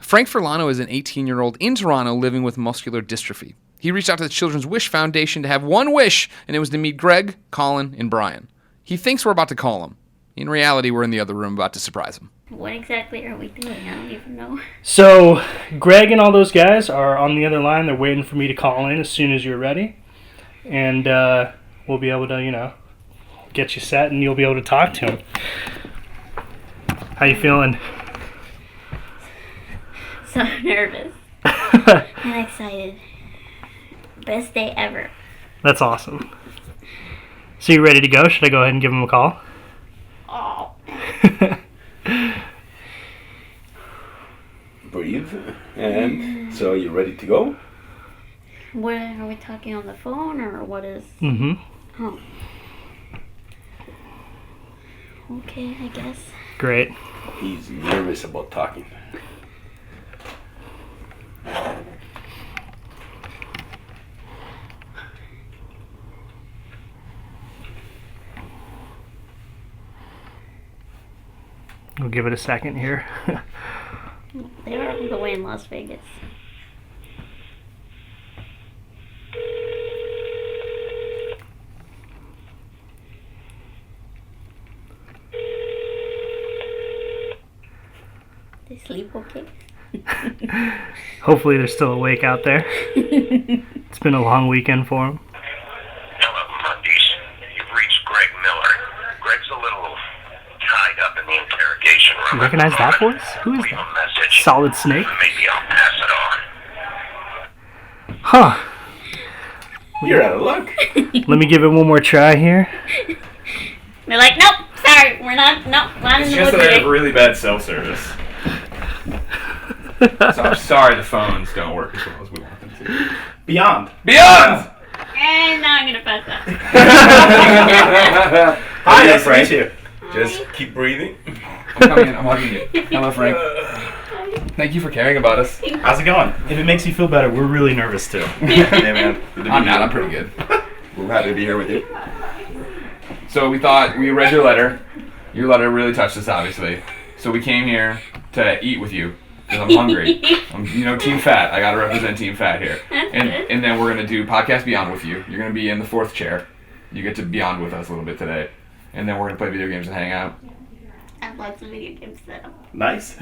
Frank Furlano is an 18-year-old in Toronto living with muscular dystrophy. He reached out to the Children's Wish Foundation to have one wish, and it was to meet Greg, Colin, and Brian. He thinks we're about to call him. In reality, we're in the other room about to surprise him. What exactly are we doing? I don't even know. So, Greg and all those guys are on the other line. They're waiting for me to call in as soon as you're ready. And we'll be able to, get you set and you'll be able to talk to him. How you feeling? So nervous. I'm excited. Best day ever. That's awesome. So you ready to go? Should I go ahead and give him a call? Oh. Breathe. And so you're ready to go? What are we talking on the phone or what is? Mm-hmm. Oh. Okay, I guess. Great. He's nervous about talking. We'll give it a second here. They were all the way in Las Vegas. They sleep okay? Hopefully they're still awake out there. It's been a long weekend for them. Hello, Mondays. You've reached Greg Miller. Greg's a little tied up in the interrogation room. You recognize that voice? Who is Leave that? a message. Solid Snake? Maybe I'll pass it on. Huh. You're out of luck. Let me give it one more try here. They're like, nope, sorry, we're not in It's the just mood that I have today. really bad cell service. So I'm sorry the phones don't work as well as we want them to. Beyond. Beyond! And now I'm gonna pass that. Hi, nice to Frank. meet you. Just keep breathing. I'm coming in. I'm hugging you. Hello, Frank. Thank you for caring about us. How's it going? If it makes you feel better, we're really nervous too. Hey, man. I'm not. I'm pretty good. We're happy to be here with you. So we thought, we read your letter. Your letter really touched us, obviously. So we came here to eat with you. Because I'm hungry. I'm, Team Fat. I gotta represent Team Fat here. And then we're gonna do Podcast Beyond with you. You're gonna be in the fourth chair. You get to beyond with us a little bit today. And then we're gonna play video games and hang out. I have lots of video games set up. Nice.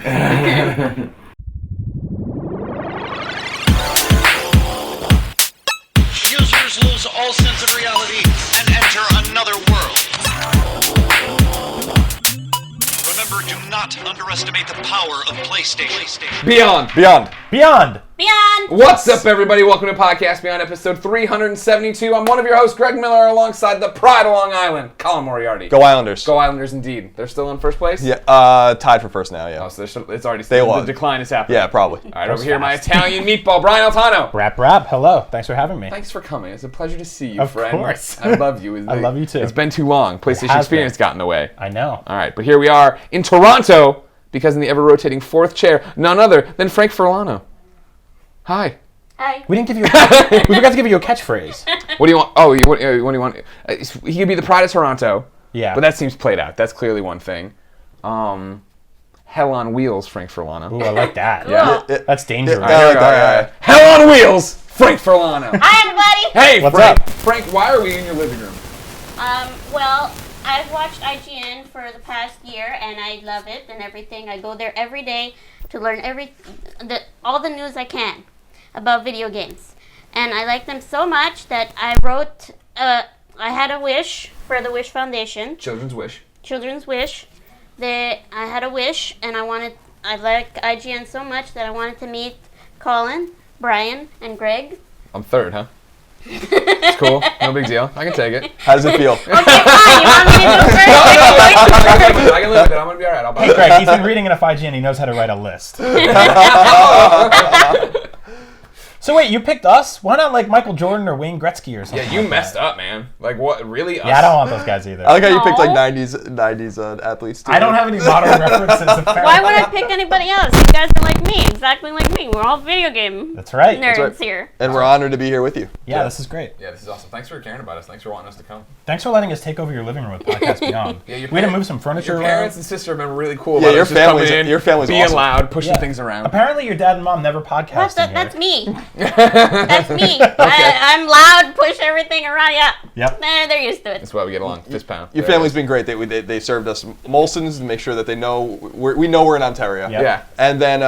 Users lose all sense of reality and enter another world. Remember, do not underestimate the power of PlayStation. Beyond. Beyond. Beyond! What's up, everybody? Welcome to Podcast Beyond, episode 372. I'm one of your hosts, Greg Miller, alongside the pride of Long Island, Colin Moriarty. Go Islanders. Go Islanders, indeed. They're still in first place? Yeah, tied for first now, yeah. Oh, so it's already They the won. decline is happening. Yeah, probably. All right, over here, my Italian meatball, Brian Altano. Rap. Hello. Thanks for having me. Thanks for coming. It's a pleasure to see you, Of friend. course. I love you. I love you too. It's been too long. PlayStation has Experience been. got in the way. I know. All right, but here we are in Toronto because in the ever-rotating fourth chair, none other than Frank Furlano. Hi. Hi. We didn't give you. We forgot to give you a catchprise. What do you want? Oh, what do you want? He could be the pride of Toronto. Yeah. But that seems played out. That's clearly one thing. Hell on wheels, Frank Furlano. Ooh, I like that. Yeah. That's dangerous. Hell on wheels, Frank Furlano. Hi, everybody! Hey, What's Frank. up? Frank, why are we in your living room? Well, I've watched IGN for the past year, and I love it and everything. I go there every day to learn all the news I can about video games. And I like them so much that I wrote, I had a wish for the Wish Foundation. Children's Wish. I had a wish, and I like IGN so much that I wanted to meet Colin, Brian, and Greg. I'm third, huh? It's cool. No big deal. I can take it. How does it feel? Okay, fine. You want me to do first? I can live with it. I'm going to be all right. I'll buy Hey, it. Greg, he's been reading enough IGN. He knows how to write a list. So wait, you picked us? Why not like Michael Jordan or Wayne Gretzky or something? Yeah, you like messed that? up, man. Like, what? Really? Yeah, I don't want those guys either. I like how you picked like No. 90s athletes too. I don't have any modern references. Why would I pick anybody else? You guys are like me, exactly like me. We're all video game That's right. nerds right. here. And we're honored to be here with you. Yeah, this is great. Yeah, this is awesome. Thanks for caring about us. Thanks for wanting us to come. Thanks for letting us take over your living room with Podcast Beyond. Yeah, your we had to parents- move some furniture Your around. parents and sister have been really cool Yeah, about your us just coming family's- in, your family's being awesome. loud, pushing Yeah. things around. Apparently, your dad and mom never podcasted That's here. me. That's me. I'm loud, push everything around. Yeah. Yep. They're used to it. That's why we get along. Fist pound. Your family's been great. They served us Molson's to make sure that they know we know we're in Ontario. Yep. Yeah. And then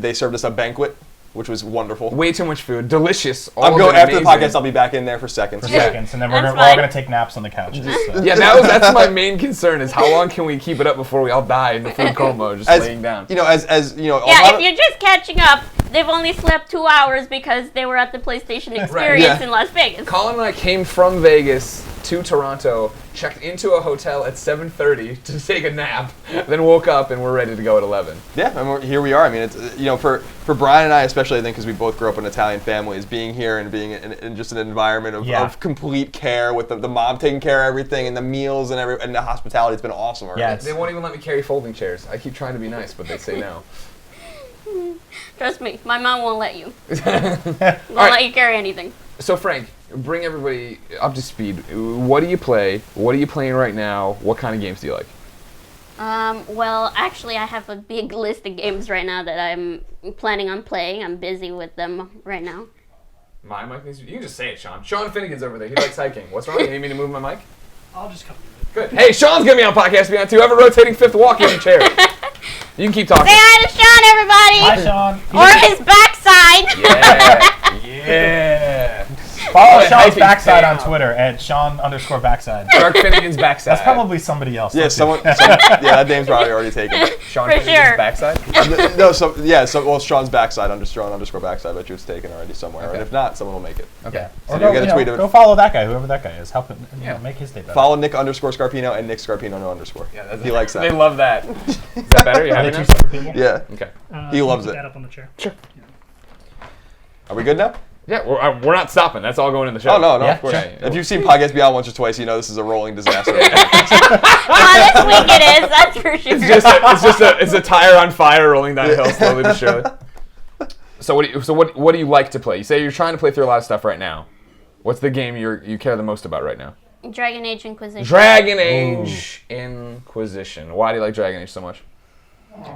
they served us a banquet, which was wonderful. Way too much food. Delicious. All I'm of going it after the amazing. podcast. I'll be back in there for seconds. For seconds, and then we're That's all fine. going to take naps on the couches. So. Yeah, that's my main concern is how long can we keep it up before we all die in the food coma just laying down. You know, as you know, a Yeah, lot if of- you're just catching up, they've only slept 2 hours because they were at the PlayStation Experience Yeah. in Las Vegas. Colin and I came from Vegas to Toronto, checked into a hotel at 7:30 to take a nap, then woke up and we're ready to go at 11. Yeah, and here we are. I mean, it's for Brian and I especially, I think, because we both grew up in Italian families, being here and being in just an environment of complete care with the mom taking care of everything and the meals and the hospitality. It's been awesome already. Yeah, They won't even let me carry folding chairs. I keep trying to be nice, but they say no. Trust me, my mom won't let you. Won't let you carry anything. So Frank, bring everybody up to speed. What do you play? What are you playing right now? What kind of games do you like? Well, actually, I have a big list of games right now that I'm planning on playing. I'm busy with them right now. My mic needs. You can just say it, Sean. Sean Finnegan's over there. He likes hiking. What's wrong? You need me to move my mic? I'll just come. Good. Hey, Sean's gonna be on Podcast Beyond too. I have a rotating fifth walk-in chair. You can keep talking. Say hi to Sean, everybody! Hi, Sean. Or his backside! Yeah. Yeah. Follow Oh, Sean's hiking. backside Damn. on Twitter at Sean_backside. Dark Finnegan's backside. That's probably somebody else. Yeah, don't you? that name's probably already taken. Sean For Finnegan's sure. backside. No, well, Sean's backside _backside. I bet you it's taken already somewhere. Okay. And if not, someone will make it. Okay. Or So go, you gotta tweet it. go follow that guy, whoever that guy is. Help him Yeah. make his day better. Follow Nick _Scarpino and Nick Scarpino no _. Yeah, He likes that. They love that. Is that better? You Are happy they two now? separate people? Yeah. Okay. He loves put it. that up on the chair. Are we good now? Yeah, we're not stopping. That's all going in the show. Oh, no. Yeah, Of course. sure. If you've seen Podcast Beyond once or twice, you know this is a rolling disaster. Well, this week it is, that's for sure. It's a tire on fire rolling down a hill slowly but surely. So what do you like to play? You say you're trying to play through a lot of stuff right now. What's the game you care the most about right now? Dragon Age Inquisition. Dragon Age Inquisition. Why do you like Dragon Age so much?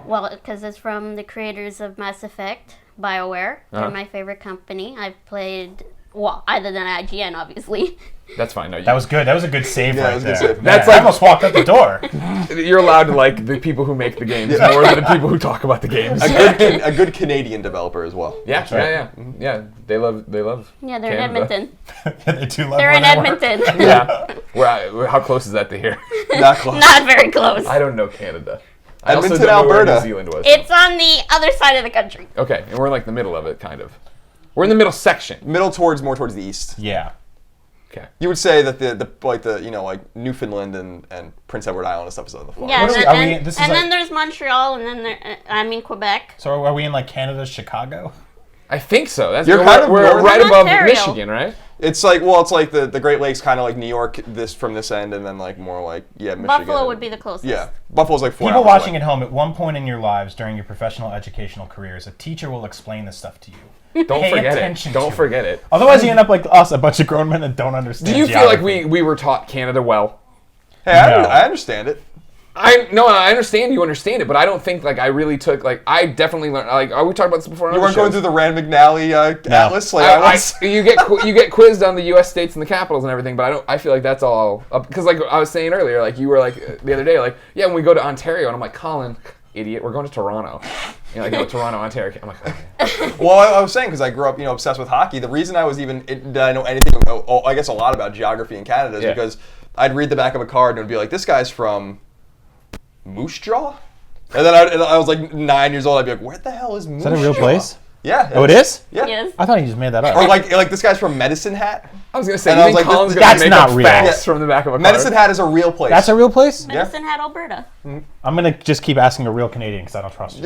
Well, because it's from the creators of Mass Effect, BioWare. Uh-huh. They're my favorite company. I've played, well, other than IGN, obviously. That's fine. No, That was good. That was a good save Yeah, right that was a there. good save. That's Man, I like- almost walked out the door. you're allowed to like the people who make the games more than the people who talk about the games. a good Canadian developer as well. Yeah, That's right. yeah. They love. Yeah, they're in Canada. Edmonton. They do love They're where in they work. Edmonton. Yeah. How close is that to here? Not close. Not very close. I don't know Canada. I also Edmonton, don't know where New Alberta. Zealand was. It's on the other side of the country. Okay, and we're in like the middle of it, kind of. We're in the middle section. More towards the east. Yeah. Okay. You would say that the Newfoundland and Prince Edward Island and stuff is on the far. Yeah, What is and, it? Are then, we- this is and like- then there's Montreal, and then Quebec. So are we in like Canada's Chicago? I think so. That's You're kind of we're northern right above Ontario. Michigan, right? It's like the Great Lakes, kind of like New York, from this end, and then like more like Michigan. Buffalo would be the closest. Yeah, Buffalo's like 4 People hours watching away. at home, at one point in your lives during your professional educational careers, a teacher will explain this stuff to you. Don't Pay forget attention it. Don't to forget it. Otherwise, you end up like us, a bunch of grown men that don't understand. Do you feel like geography. we were taught Canada well? Hey, No. I understand it. I understand you understand it, but I don't think like I really took like I definitely learned like we talked about this before. On You other weren't going shows. through the Rand McNally atlas, you get quizzed on the U.S. states and the capitals and everything, but I feel like that's all because like I was saying earlier, like you were like the other day, like yeah, when we go to Ontario, and I'm like Colin, idiot, we're going to Toronto. You're like, no, Toronto, Ontario. I'm like, okay. Well, I was saying because I grew up, obsessed with hockey. The reason I was did I know anything, I guess a lot about geography in Canada is Yeah. because I'd read the back of a card and it would be like, this guy's from Moose Jaw? And then I was like 9 years old. I'd be like, where the hell is Moose Jaw? Is that a real place? Yeah. Oh, it is? Yeah. Yes. I thought you just made that up. Or like this guy's from Medicine Hat. I was gonna say, And you I was think like, Colin's this- gonna That's make not up real. facts from the back of a car? Medicine Hat is a real place. That's a real place? Medicine Hat, Alberta. I'm going to just keep asking a real Canadian because I don't trust you.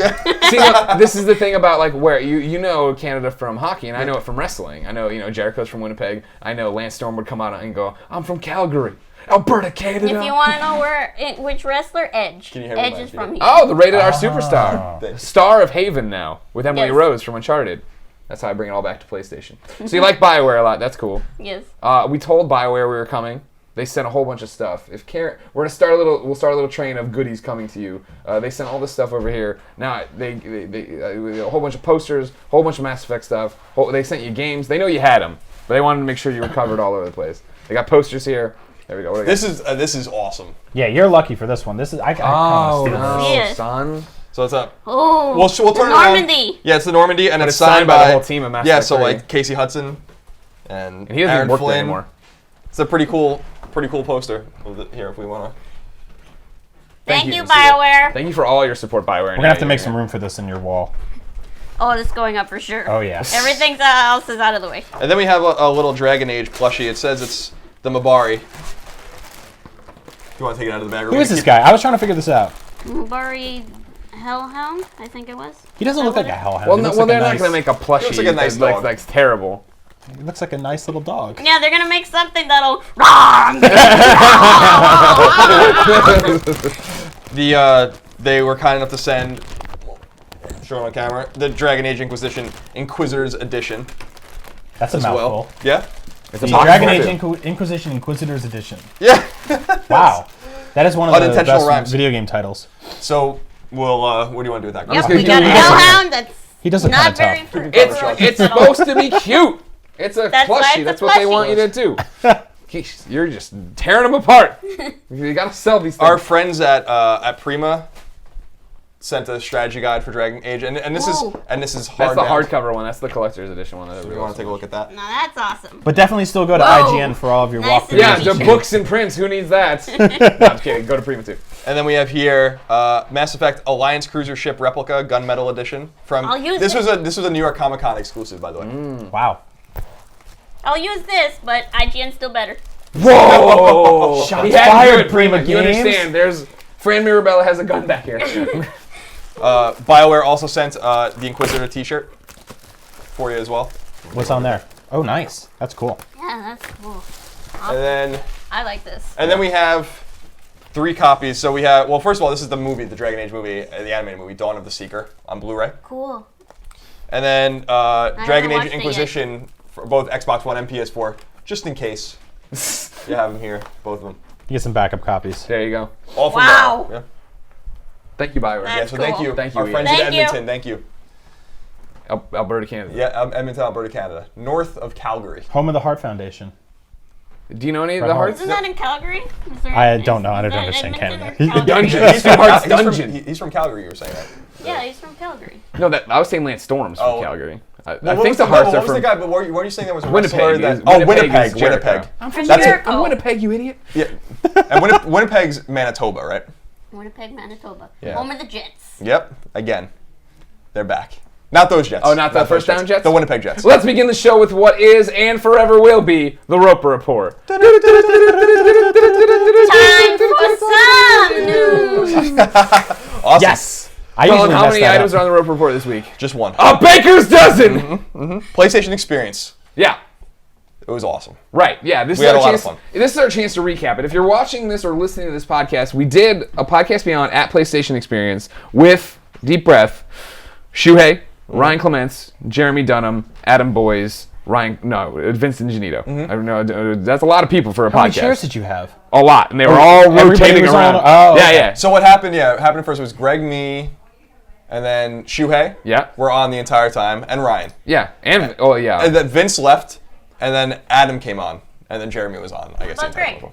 See, look, this is the thing about like where you know Canada from hockey, and I know it from wrestling. I know Jericho's from Winnipeg. I know Lance Storm would come out and go, "I'm from Calgary, Alberta, Canada." If you want to know which wrestler, Edge. Can you hear me, Edge Mike? is from here. Oh, the rated R superstar, star of Haven now with Emily Yes. Rose from Uncharted. That's how I bring it all back to PlayStation. So you like BioWare a lot? That's cool. Yes. We told BioWare we were coming. They sent a whole bunch of stuff. We're gonna start we'll start a little train of goodies coming to you. They sent all this stuff over here. Now they a whole bunch of posters, a whole bunch of Mass Effect stuff. They sent you games. They know you had them, but they wanted to make sure you were covered all over the place. They got posters here. There we go. What do we got? This is awesome. Yeah, you're lucky for this one. This is I Oh kind of no, Yes. son! So what's up? Oh. We'll turn it around. Normandy. Yeah, it's the Normandy, and it's it's signed signed by the whole team of Mass Yeah, Effect so 3. like Casey Hudson and And he doesn't Aaron even work Flynn. there anymore. It's a pretty cool poster here if we want to. Thank you, Mr. BioWare. Thank you for all your support, BioWare. We're gonna have to make some room for this in your wall. Oh, it's going up for sure. Oh yeah. Everything else is out of the way. And then we have a little Dragon Age plushie. It says it's the Mabari. You want to take it out of the bag? Who is this guy? I was trying to figure this out. Mubari Hellhound, I think it was. He doesn't look like a hellhound. Well, He no, looks well, like they're a not nice, gonna make a plushie. looks like a nice that's dog. that's terrible. He looks like a nice little dog. Yeah, they're gonna make something that'll. They were kind enough to send, show it on camera, the Dragon Age Inquisitors Edition That's a as mouthful. well. Yeah. It's The a box Dragon set, Age too. Inquisition Inquisitors Edition. Yeah. Wow. That is one of the Unintentional best rhymes. video game titles. So we'll. What do you want to do with that? Yep, gonna we got a do- Hellhound that's He does look not kind very of tough. pretty. It's supposed to be cute. It's a That's why plushie. it's a That's what they plushie. want you to do. Geesh, you're just tearing them apart. You gotta sell these things. Our friends at Prima sent a strategy guide for Dragon Age, and this is Ooh. That's hard. the hardcover one. That's the collector's edition one. You want to take a look at that? Now that's awesome. But definitely still go to Whoa. IGN for all of your Nice walkthroughs. Yeah, Edition. the books and prints. Who needs that? No, I'm just kidding. Go to Prima too. And then we have here Mass Effect Alliance Cruiser Ship Replica Gunmetal Edition from. I'll use this it. was a New York Comic Con exclusive, by the way. Wow. I'll use this, but IGN's still better. Whoa! Shots He had fired, good, Prima You Games. understand? There's Fran Mirabella has a gun back here. BioWare also sent the Inquisitor T-shirt for you as well. What's on there? Oh, nice. That's cool. Yeah, that's cool. And I like this. then we have 3 copies. So we have, well, first of all, this is the movie, the Dragon Age movie, the animated movie, Dawn of the Seeker on Blu-ray. Cool. And then Dragon haven't Age watched it Inquisition for both Xbox One and PS4, just in case. You have them here, both of them. You get some backup copies. There you go. All from Wow. BioWare. Yeah. Thank you, BioWare. That's So thank cool. you, Thank you, our Ian. friends Thank in you. Edmonton. Thank you. Alberta, Canada. Yeah, Edmonton, Alberta, Canada, north of Calgary. Home of the Heart Foundation. Do you know any of Red the Heart. hearts? Isn't that in Calgary? Is there- I don't know. I is don't that understand Edmonton Canada. or He's Calgary? Dungeon. He's from Hearts Dungeon. He's from Calgary. You were saying that. Yeah, he's from Calgary. No, that I was saying Lance Storm's from Oh. Calgary. I Well, think the Hearts are what was from the guy? But weren't you saying there was a Winnipeg. wrestler that? is- Oh, is Winnipeg. Jericho. Winnipeg. I'm from That's Jericho. I'm Winnipeg, you idiot. Yeah. And Winnipeg's Manitoba, right? Winnipeg, Manitoba. Yeah. Home of the Jets. Yep. Again, they're back. Not those Jets. Oh, not the those first down Jets? The Winnipeg Jets. Let's begin the show with what is and forever will be the Roper Report. Time for some news. Awesome. Yes. I Colin, usually how mess many that items up. are on the Roper Report this week? Just one. A baker's dozen! PlayStation Experience. Yeah. It was awesome. Right, yeah. This We is had our a lot chance. of fun. This is our chance to recap it. If you're watching this or listening to this podcast, we did a podcast beyond at PlayStation Experience with Deep Breath, Shuhei, Ryan Clements, Jeremy Dunham, Adam Boyes, Vincent Janito. I don't know. That's a lot of people for a How podcast. many chairs did you have? A lot, and they were all everybody rotating was around. on- oh, yeah, okay. yeah, So what happened? Yeah, what happened first was Greg, me, and then Shuhei. yeah, Were on the entire time, and Ryan. yeah, and oh yeah. And then Vince left, and then Adam came on, and then Jeremy was on. I guess. What about the entire Greg? time.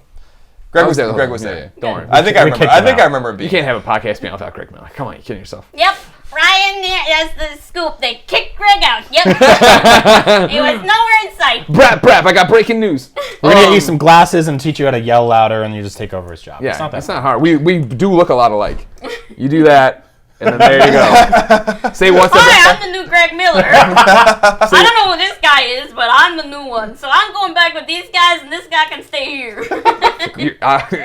Greg was there. there. Greg was Yeah, there. yeah. Don't worry. I think I We remember. kicked I him think out. I remember him You being. can't have a podcast beyond without Greg Miller. Come on, you're kidding yourself. Yep. Ryan has the scoop. They kicked Greg out. Yep. He was nowhere in sight. Brap, I got breaking news. We're gonna get you some glasses and teach you how to yell louder, and you just take over his job. Yeah, it's not that it's not hard. We do look a lot alike. You do that. And then there you go. Say what's up. Hi, I'm the new Greg Miller. I don't know who this guy is, but I'm the new one. So I'm going back with these guys, and this guy can stay here.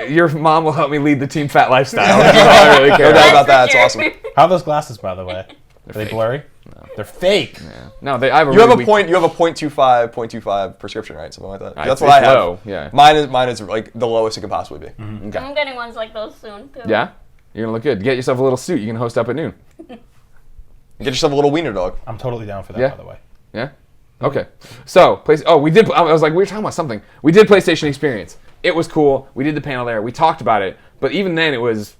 Your mom will help me lead the Team Fat lifestyle. That's all I really care No doubt about. about that. It's awesome. How are those glasses, by the way? Are they fake. blurry? No. They're fake. Yeah. No, I have a You have really a point. You have a 0.25 prescription, right? Something like that. Right, That's it's what I have. low, yeah. Mine is like the lowest it can possibly be. Okay. I'm getting ones like those soon, too. Yeah? You're gonna look good. Get yourself a little suit. You can host up at noon. Get yourself a little wiener dog. I'm totally down for that, Yeah. by the way. Yeah? Okay. So, we did, I was like, we were talking about something. We did PlayStation Experience. It was cool. We did the panel there. We talked about it. But even then, it was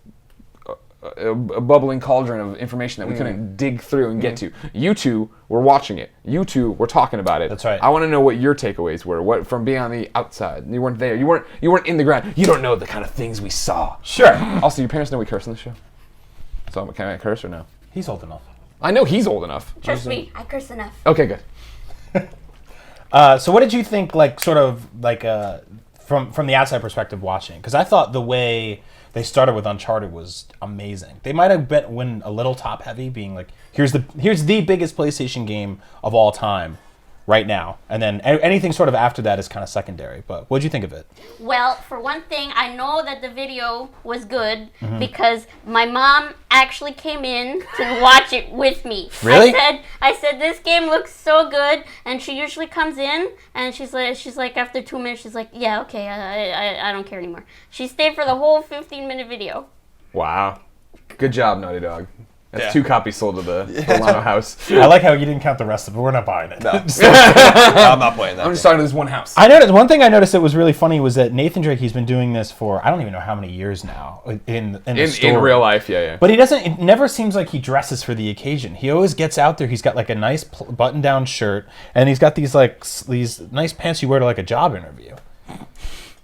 a bubbling cauldron of information that we couldn't dig through and get to. You two were watching it. You two were talking about it. That's right. I want to know what your takeaways were. What from being on the outside. You weren't there. You weren't in the ground. You don't know the kind of things we saw. Sure. Also, your parents know we curse on the show. So can I curse or no? He's old enough. I know he's old enough. Trust me, I curse enough. Okay, good. So what did you think, like, sort of, like, from the outside perspective watching? Because I thought the way they started with Uncharted was amazing. They might have went a little top heavy, being like, here's the biggest PlayStation game of all time right now. And then anything sort of after that is kind of secondary. But what did you think of it? Well, for one thing, I know that the video was good because my mom actually came in to watch it with me. Really? I said this game looks so good, and she usually comes in and she's like after 2 minutes she's like, yeah, okay, I don't care anymore. She stayed for the whole 15-minute video. Wow. Good job, Naughty Dog. That's Yeah. 2 copies sold to the Furlano house. I like how you didn't count the rest of it. We're not buying it. No. I'm not playing that. I'm just talking to this one house. I noticed one thing I noticed that was really funny was that Nathan Drake, he's been doing this for I don't even know how many years now in the story. In real life, yeah. But it never seems like he dresses for the occasion. He always gets out there. He's got like a nice button-down shirt, and he's got these nice pants you wear to like a job interview.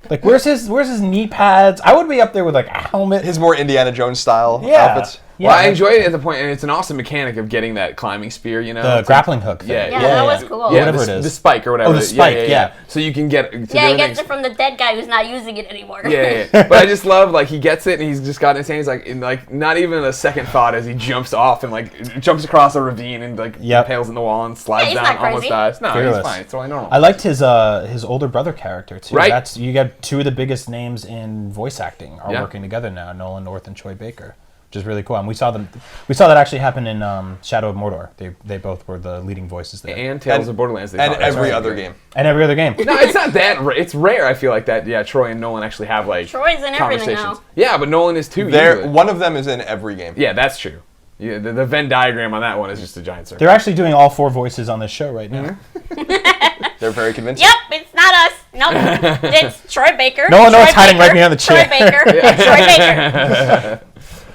Like where's his knee pads? I would be up there with like a helmet. His more Indiana Jones style outfits. Yeah. Well, I enjoy it at the point, and it's an awesome mechanic of getting that climbing spear, you know? The grappling hook thing. Yeah, Yeah, that was cool. Yeah, Whatever the, it is. The spike or whatever. Oh, the spike, yeah. So you can get to Yeah, he different gets things. it from the dead guy who's not using it anymore. Yeah. But I just love, like, he gets it, and he's just got it in his hand. He's like, in, like, not even a second thought as he jumps off and, like, jumps across a ravine and, like, impales in the wall and slides he's down, not crazy. almost dies. No, Fearless. he's fine. It's totally normal. I liked his older brother character too. Right. You got 2 of the biggest names in voice acting are Yeah. working together now, Nolan North and Troy Baker, which is really cool. And we saw that actually happen in Shadow of Mordor. They both were the leading voices there. And Tales of Borderlands. And every other game. And every other game. No, it's not that. It's rare. I feel like that. Yeah, Troy and Nolan actually have like Troy's in everything conversations. now. Yeah, but Nolan is too. usually. One of them is in every game. Yeah, that's true. Yeah, the Venn diagram on that one is just a giant circle. They're actually doing all 4 voices on this show right now. They're very convincing. Yep, it's not us. Nope, it's Troy Baker. No one knows Troy hiding Baker, right behind the chair. Troy Baker. Troy Baker.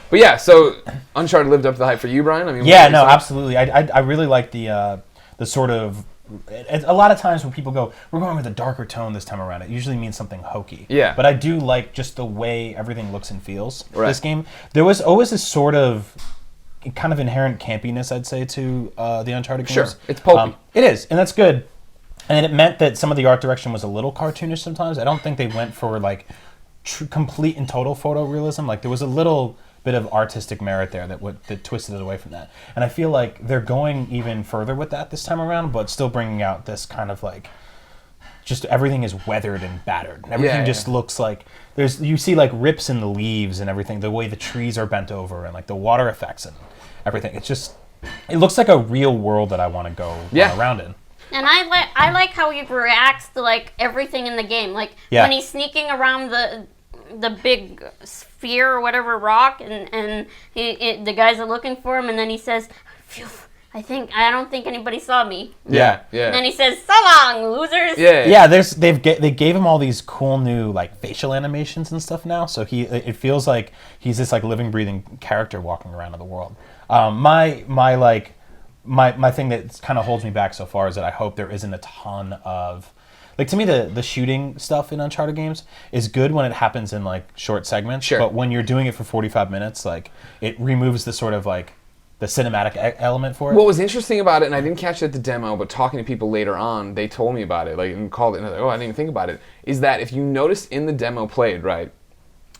But yeah, so Uncharted lived up to the hype for you, Brian. I mean, Yeah, what no, you saw? absolutely. I really like the sort of. A lot of times when people go, we're going with a darker tone this time around, it usually means something hokey. Yeah. But I do like just the way everything looks and feels. Right. This game, there was always this sort of kind of inherent campiness, I'd say, to the Uncharted Sure, games. it's pulpy. It is, and that's good. And it meant that some of the art direction was a little cartoonish sometimes. I don't think they went for like complete and total photorealism. Like there was a little bit of artistic merit there that twisted it away from that. And I feel like they're going even further with that this time around, but still bringing out this kind of like just everything is weathered and battered. And everything just looks like you see like rips in the leaves and everything, the way the trees are bent over and like the water effects and everything. It looks like a real world that I want to go run around in. And I like how he reacts to like everything in the game. Like when he's sneaking around the big sphere or whatever rock, and the guys are looking for him, and then he says, "Phew, I don't think anybody saw me." Yeah. And then he says, "So long, losers." Yeah, they gave him all these cool new like facial animations and stuff now, so it feels like he's this like living, breathing character walking around in the world. My thing that kind of holds me back so far is that I hope there isn't a ton of, like, to me the shooting stuff in Uncharted games is good when it happens in like short segments. Sure. But when you're doing it for 45 minutes, like it removes the sort of like the cinematic element for it. What was interesting about it, and I didn't catch it at the demo, but talking to people later on, they told me about it, like, and called it, and I was like, oh, I didn't even think about it, is that if you notice in the demo played, right,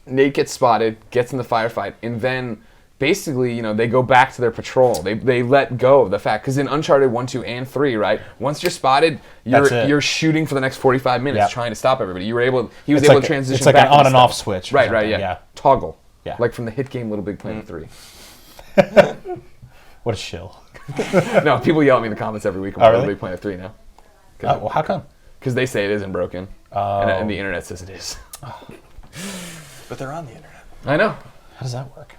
Nate gets spotted, gets in the firefight, and then basically, you know, they go back to their patrol. They let go of the fact, because in Uncharted 1, 2, and 3, right, once you're spotted, you're shooting for the next 45 minutes trying to stop everybody. He was able to transition. It's like back an on and off switch. Right, yeah. Toggle. Yeah. Like from the hit game Little Big Planet 3. What a shill. No, people yell at me in the comments every week about really? Little Big Planet 3 now. Well, how come? Because they say it isn't broken, and the internet says it is. But they're on the internet. I know. How does that work?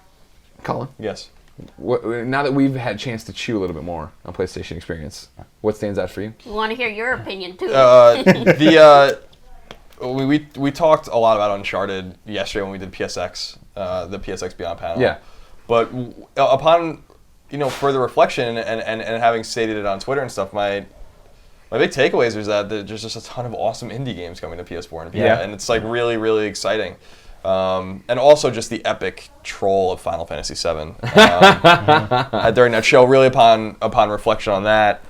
Colin? Yes. Now that we've had a chance to chew a little bit more on PlayStation experience, what stands out for you? We want to hear your opinion too. We talked a lot about Uncharted yesterday when we did PSX, the PSX Beyond panel. Yeah. But upon further reflection and having stated it on Twitter and stuff, my big takeaways is that there's just a ton of awesome indie games coming to PS4 and Vita, and it's like really, really exciting. And also just the epic troll of Final Fantasy VII during that show. Really, upon reflection on that,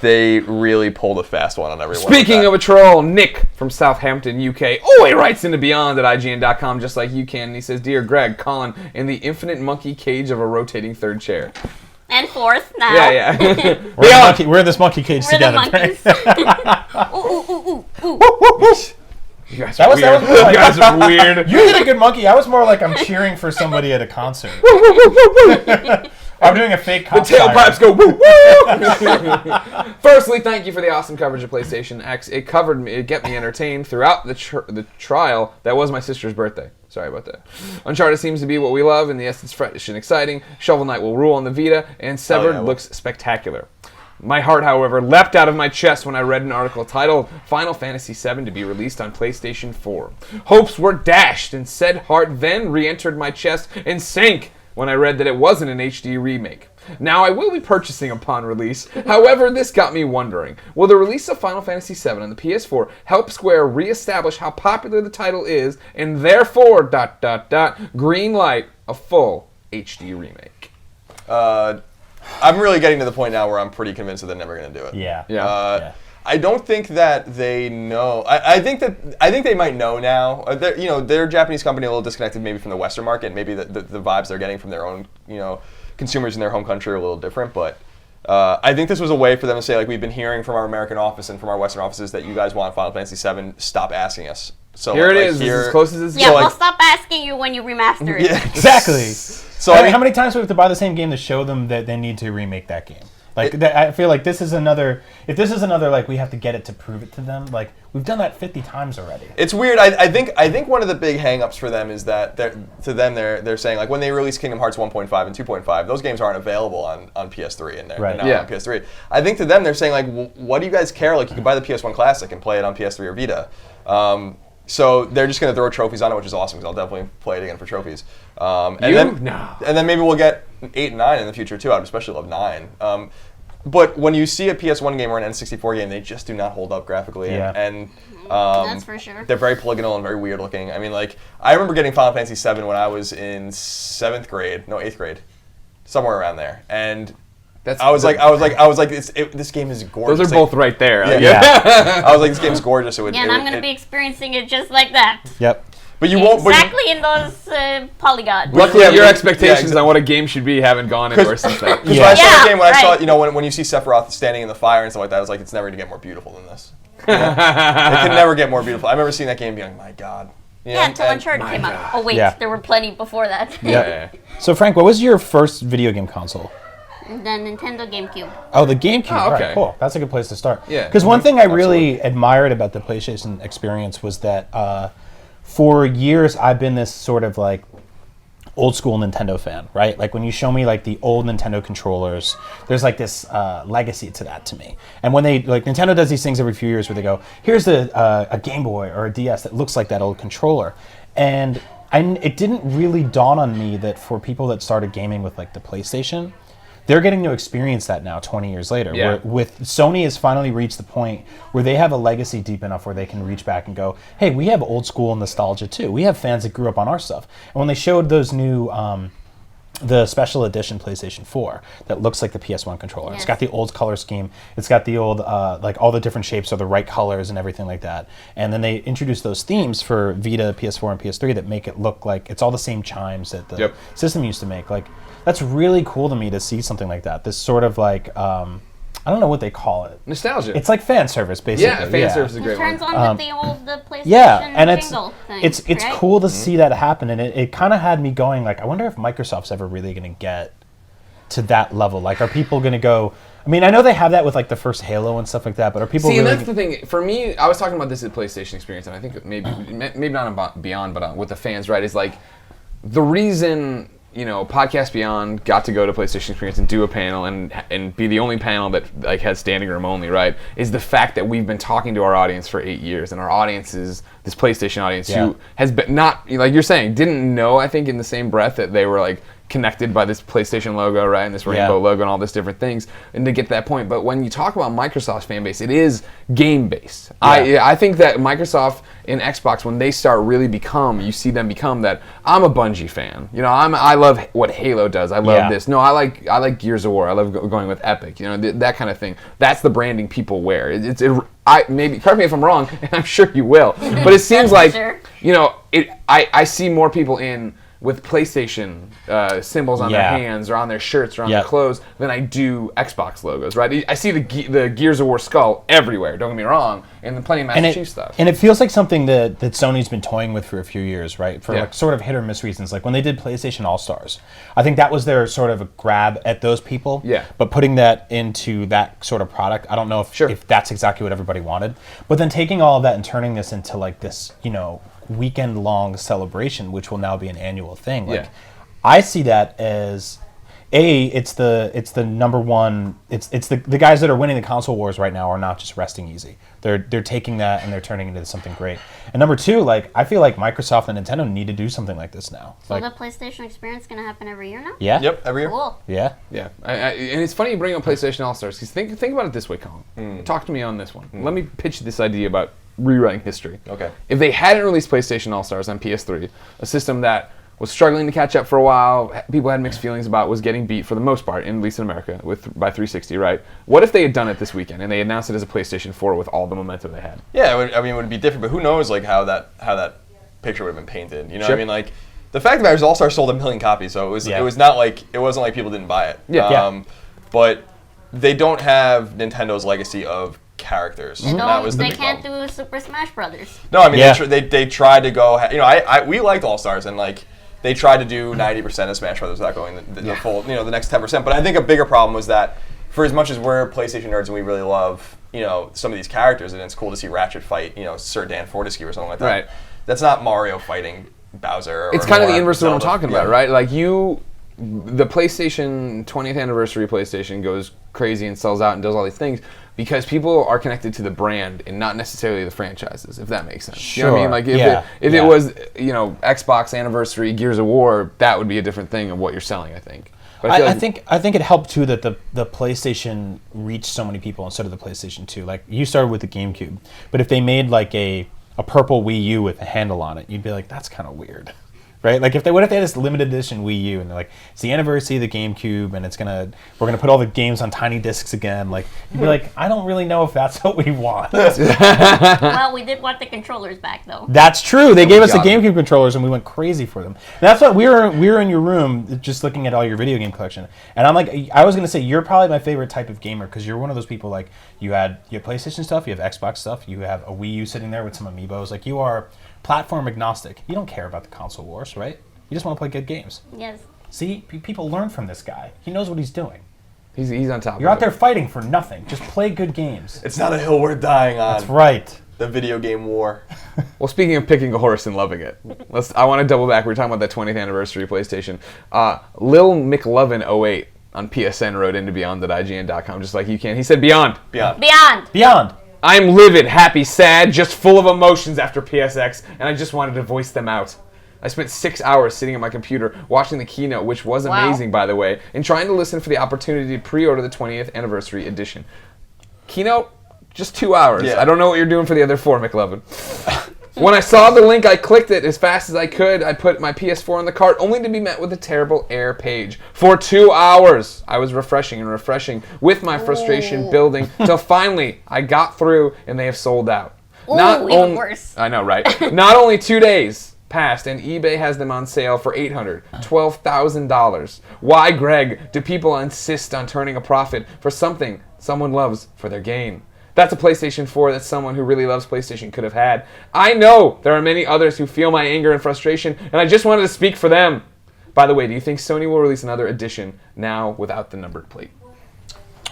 they really pulled a fast one on everyone. Speaking of a troll, Nick from Southampton, UK, he writes into Beyond at ign.com just like you can. And he says, "Dear Greg, Colin, in the infinite monkey cage of a rotating third chair." And fourth now. Yeah. We're in this monkey cage We're together. the monkeys. Ooh. You guys That are was weird. good. You guys are weird. You did a good monkey. I was more like I'm cheering for somebody at a concert. I'm doing a fake The cop siren. tailpipes go woo woo. Firstly, thank you for the awesome coverage of PlayStation X. It covered me, it kept me entertained throughout the trial. That was my sister's birthday. Sorry about that. Uncharted seems to be what we love, and yes, it's fresh and exciting. Shovel Knight will rule on the Vita, and Severed looks spectacular. My heart, however, leapt out of my chest when I read an article titled Final Fantasy VII to be released on PlayStation 4. Hopes were dashed, and said heart then re-entered my chest and sank when I read that it wasn't an HD remake. Now, I will be purchasing upon release. However, this got me wondering, will the release of Final Fantasy VII on the PS4 help Square re-establish how popular the title is, and therefore, greenlight a full HD remake? I'm really getting to the point now where I'm pretty convinced that they're never going to do it. Yeah. I don't think that they know. I think they might know now. They're a Japanese company, a little disconnected maybe from the Western market. Maybe the vibes they're getting from their own consumers in their home country are a little different. But I think this was a way for them to say, like, we've been hearing from our American office and from our Western offices that you guys want Final Fantasy VII. Stop asking us. So here it is. It's as close as it's Yeah, we'll stop asking you when you remaster it. Yeah, Exactly. So how many times do we have to buy the same game to show them that they need to remake that game? I feel like this is another. If this is another, like, we have to get it to prove it to them. Like, we've done that 50 times already. It's weird. I think one of the big hang-ups for them is that they're saying, like, when they release Kingdom Hearts 1.5 and 2.5, those games aren't available on PS3 and they're now on PS3. I think to them they're saying, like, what do you guys care? Like, you can buy the PS1 Classic and play it on PS3 or Vita. So they're just going to throw trophies on it, which is awesome because I'll definitely play it again for trophies. And then maybe we'll get 8 and 9 in the future too. I'd especially love 9. But when you see a PS1 game or an N64 game, they just do not hold up graphically. Yeah. And That's for sure. They're very polygonal and very weird looking. I mean, like, I remember getting Final Fantasy VII when I was in 8th grade, somewhere around there. And I was like, this game is gorgeous. Those are both right there. I was like, this game's gorgeous. And I'm going to be experiencing it just like that. Yep. But you won't. Exactly in those polygons. Luckily, your expectations on what a game should be haven't gone anywhere since then. Because when I saw the game, when I saw, when you see Sephiroth standing in the fire and stuff like that, I was like, it's never going to get more beautiful than this. It can never get more beautiful. I remember seeing that game and being like, my God. Until Uncharted came out. Oh, wait, there were plenty before that. Yeah. So, Frank, what was your first video game console? The Nintendo GameCube. Oh, the GameCube. Oh, okay. Right, cool. That's a good place to start. Yeah. Because one thing I really admired about the PlayStation experience was that for years I've been this sort of like old school Nintendo fan, right? Like when you show me like the old Nintendo controllers, there's like this legacy to that to me. And when they like Nintendo does these things every few years where they go, here's a Game Boy or a DS that looks like that old controller, and it didn't really dawn on me that for people that started gaming with like the PlayStation, they're getting to experience that now 20 years later. Yeah. Where Sony has finally reached the point where they have a legacy deep enough where they can reach back and go, hey, we have old school nostalgia too. We have fans that grew up on our stuff. And when they showed those new the special edition PlayStation 4 that looks like the PS1 controller. Yes. It's got the old color scheme. It's got the old, like all the different shapes are the right colors and everything like that. And then they introduced those themes for Vita, PS4, and PS3 that make it look like it's all the same chimes that the system used to make. Like, that's really cool to me to see something like that. This sort of like, I don't know what they call it. Nostalgia. It's like fan service, basically. Yeah, fan service is a great It turns one. on the old PlayStation and jingle thing, it's right? cool to see that happen, and it kind of had me going like, I wonder if Microsoft's ever really going to get to that level. Like, are people going to go? I mean, I know they have that with like the first Halo and stuff like that, but are people See, really? and that's the thing. For me, I was talking about this at PlayStation Experience, and I think maybe not about Beyond, but with the fans, right? Is like the reason. Podcast Beyond got to go to PlayStation Experience and do a panel and be the only panel that like has standing room only, right? Is the fact that we've been talking to our audience for 8 years, and our audience is this PlayStation audience who has been not, like you're saying, didn't know, I think in the same breath that they were like connected by this PlayStation logo, right, and this rainbow logo and all this different things, and to get to that point. But when you talk about Microsoft's fan base, it is game based. I think that Microsoft and Xbox, when they start really you see them become that. I'm a Bungie fan. I love what Halo does. I love this. No, I like Gears of War. I love going with Epic. That kind of thing. That's the branding people wear. Maybe correct me if I'm wrong, and I'm sure you will. But it seems like I see more people with PlayStation symbols on their hands or on their shirts or on their clothes than I do Xbox logos, right? I see the Gears of War skull everywhere, don't get me wrong, and plenty of Master Chief stuff. And it feels like something that Sony's been toying with for a few years, right? For like sort of hit or miss reasons. Like when they did PlayStation All-Stars, I think that was their sort of a grab at those people. Yeah. But putting that into that sort of product, I don't know if that's exactly what everybody wanted. But then taking all of that and turning this into like this, weekend-long celebration, which will now be an annual thing. Like, I see that as it's the number one. It's the guys that are winning the console wars right now are not just resting easy. They're taking that and they're turning it into something great. And number two, like I feel like Microsoft and Nintendo need to do something like this now. So the PlayStation Experience is going to happen every year now? Yeah. Yep, every year. Cool. Yeah. Yeah, and it's funny you bring up PlayStation All-Stars, because think about it this way, Colin. Talk to me on this one. Let me pitch this idea about rewriting history. Okay. If they hadn't released PlayStation All-Stars on PS3, a system that was struggling to catch up for a while, people had mixed feelings about, was getting beat for the most part, at least in America, by 360, right? What if they had done it this weekend and they announced it as a PlayStation 4 with all the momentum they had? Yeah, it would be different, but who knows like how that picture would have been painted? What I mean? Like the fact that All-Star sold 1 million copies, so it wasn't like people didn't buy it. Yeah. But they don't have Nintendo's legacy of characters. They can't do Super Smash Brothers. No, I mean they tried to go. We liked All Stars, and like they tried to do 90% of Smash Brothers without going the full, the next 10%. But I think a bigger problem was that for as much as we're PlayStation nerds and we really love some of these characters, and it's cool to see Ratchet fight Sir Dan Fortescue or something like that. Right. That's not Mario fighting Bowser. It's kind of the inverse of what I'm talking about, right? Like the PlayStation 20th anniversary PlayStation goes crazy and sells out and does all these things because people are connected to the brand and not necessarily the franchises, if that makes sense. Sure. You know what I mean? Like if it was, Xbox anniversary Gears of War, that would be a different thing of what you're selling, I think. But I think it helped too that the PlayStation reached so many people instead of the PlayStation 2. Like you started with the GameCube, but if they made like a purple Wii U with a handle on it, you'd be like, that's kind of weird. Right? Like what if they had this limited edition Wii U and they're like, it's the anniversary of the GameCube and we're gonna put all the games on tiny discs again. Like you'd be like, I don't really know if that's what we want. Well, we did want the controllers back though. That's true. They gave us the GameCube controllers and we went crazy for them. And that's why we were in your room just looking at all your video game collection. And I'm like, I was gonna say you're probably my favorite type of gamer because you're one of those people like you have PlayStation stuff, you have Xbox stuff, you have a Wii U sitting there with some amiibos. Like you are platform agnostic. You don't care about the console wars, right? You just want to play good games. Yes. See, people learn from this guy. He knows what he's doing. He's on top. You're out there fighting for nothing. Just play good games. It's not a hill worth dying on. That's right. The video game war. Well, speaking of picking a horse and loving it, I want to double back. We were talking about that 20th anniversary PlayStation. Lil McLovin 08 on PSN wrote into Beyond at ign.com just like you can. He said, Beyond. I'm livid, happy, sad, just full of emotions after PSX, and I just wanted to voice them out. I spent 6 hours sitting at my computer watching the keynote, which was amazing, by the way, and trying to listen for the opportunity to pre-order the 20th anniversary edition. Keynote, just 2 hours. Yeah. I don't know what you're doing for the other 4, McLovin. When I saw the link, I clicked it as fast as I could. I put my PS4 in the cart, only to be met with a terrible error page. For 2 hours, I was refreshing and refreshing with my frustration building till finally I got through and they have sold out. Ooh, even worse. I know, right? Not only 2 days passed and eBay has them on sale for $800, $12,000. Why, Greg, do people insist on turning a profit for something someone loves for their gain? That's a PlayStation 4 that someone who really loves PlayStation could have had. I know there are many others who feel my anger and frustration, and I just wanted to speak for them. By the way, do you think Sony will release another edition now without the numbered plate?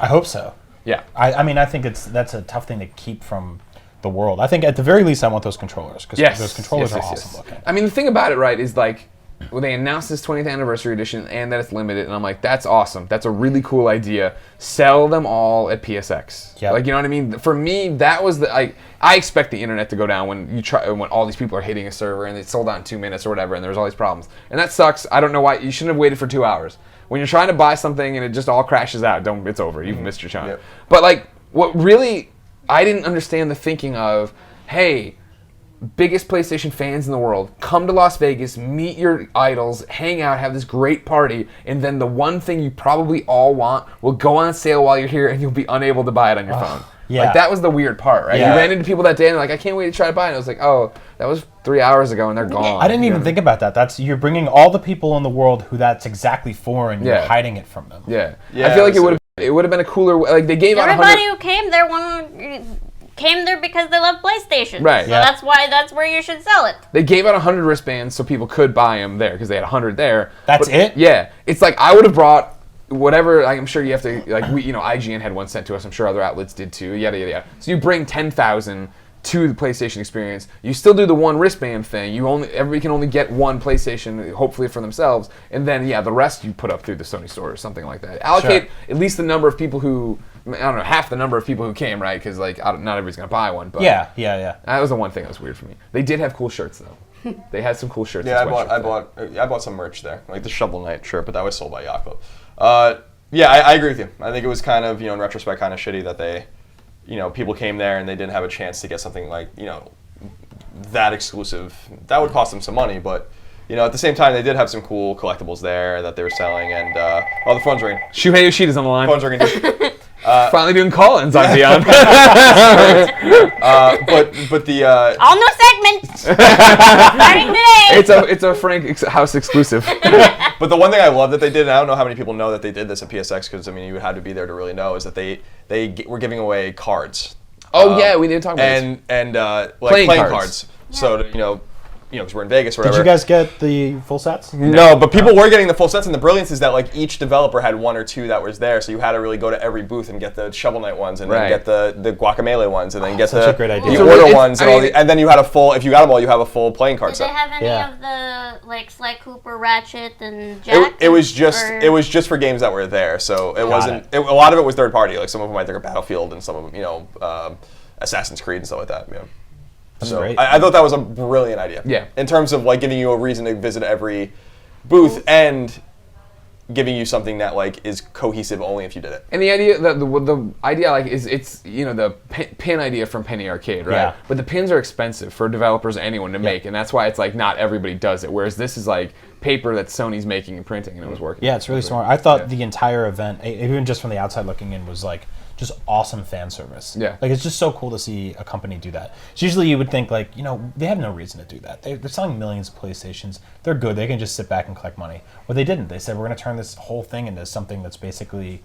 I hope so. Yeah. I mean, I think that's a tough thing to keep from the world. I think at the very least I want those controllers, because those controllers are awesome looking. I mean, the thing about it, right, is like when they announced this 20th anniversary edition and that it's limited, and I'm like, that's awesome. That's a really cool idea. Sell them all at PSX. Yep. Like, you know what I mean? For me, that was I expect the internet to go down when all these people are hitting a server and it's sold out in 2 minutes or whatever, and there's all these problems. And that sucks. I don't know why you shouldn't have waited for 2 hours. When you're trying to buy something and it just all crashes out, it's over. You've missed your chance. Yep. But like, what really I didn't understand the thinking of, hey, biggest PlayStation fans in the world, come to Las Vegas, meet your idols, hang out, have this great party, and then the one thing you probably all want will go on sale while you're here and you'll be unable to buy it on your phone. Yeah. Like, that was the weird part, right? Yeah. You ran into people that day and they're like, I can't wait to try to buy it. And I was like, oh, that was 3 hours ago and they're gone. I didn't even think about that. You're bringing all the people in the world who that's exactly for, and you're hiding it from them. Yeah. I feel like it would have been a cooler, like they gave out Everybody who came there came there because they love PlayStation. Right. So that's where you should sell it. They gave out 100 wristbands so people could buy them there because they had 100 there. That's it? Yeah. It's like I would have brought whatever, I'm sure you have to, like, IGN had one sent to us. I'm sure other outlets did too, yada, yada, yada. So you bring 10,000 to the PlayStation experience. You still do the one wristband thing. Everybody can only get one PlayStation, hopefully for themselves. And then, the rest you put up through the Sony store or something like that. Allocate at least the number of people who, I don't know, half the number of people who came, right? Because, like, not everybody's going to buy one. But yeah. That was the one thing that was weird for me. They did have cool shirts, though. They had some cool shirts. Yeah, I bought some merch there, like the Shovel Knight shirt, but that was sold by Yacht Club. I agree with you. I think it was kind of, in retrospect, kind of shitty that they, people came there and they didn't have a chance to get something like, that exclusive. That would cost them some money, but, at the same time, they did have some cool collectibles there that they were selling, and, the phone's ringing. Shuhei Yoshida's on the line. Phone's ringing. Finally doing call-ins on Beyond. But the all new segment starting today. It's a Frank House exclusive. But the one thing I love that they did, and I don't know how many people know that they did this at PSX, because you had to be there to really know, is that they were giving away cards. Oh yeah, we didn't talk about this. And like playing cards. So because we're in Vegas or whatever. Did you guys get the full sets? No, but people were getting the full sets, and the brilliance is that like each developer had one or two that was there, so you had to really go to every booth and get the Shovel Knight ones, and then get the Guacamelee ones, and then get such a great idea. the Order ones, and then you had a full. If you got them all, you have a full playing card Did set. they have any of the like Sly Cooper, Ratchet, and Jack? It was just for games that were there, so it wasn't. A lot of it was third party. Like some of them I think are Battlefield, and some of them Assassin's Creed and stuff like that. Yeah. That's so great. I thought that was a brilliant idea. Yeah. In terms of like giving you a reason to visit every booth and giving you something that like is cohesive only if you did it. And the idea, the idea like is it's the pin idea from Penny Arcade, right? Yeah. But the pins are expensive for developers, anyone to make, and that's why it's like not everybody does it. Whereas this is like paper that Sony's making and printing, and it was working. Yeah, it's really smart. I thought the entire event, even just from the outside looking in, was like just awesome fan service. Yeah. Like, it's just so cool to see a company do that. So usually you would think, like, they have no reason to do that. They're selling millions of PlayStations. They're good. They can just sit back and collect money. Well, they didn't. They said, we're going to turn this whole thing into something that's basically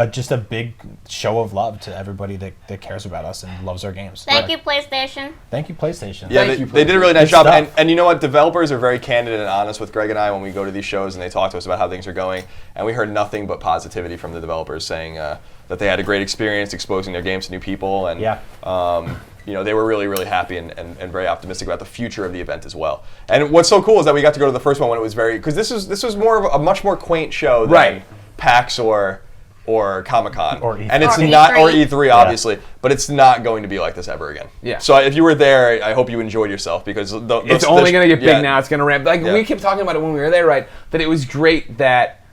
just a big show of love to everybody that cares about us and loves our games. Thank you, PlayStation. Thank you, PlayStation. Yeah, they did a really nice job. stuff. And you know what? Developers are very candid and honest with Greg and I when we go to these shows, and they talk to us about how things are going. And we heard nothing but positivity from the developers saying that they had a great experience exposing their games to new people. And they were really, really happy and very optimistic about the future of the event as well. And what's so cool is that we got to go to the first one when it was because this was more of a much more quaint show than PAX or Comic-Con. Or E3. And it's not E3 obviously, but it's not going to be like this ever again. Yeah. So if you were there, I hope you enjoyed yourself because it's only going to get big now. It's going to ramp. Like we kept talking about it when we were there, right? That it was great that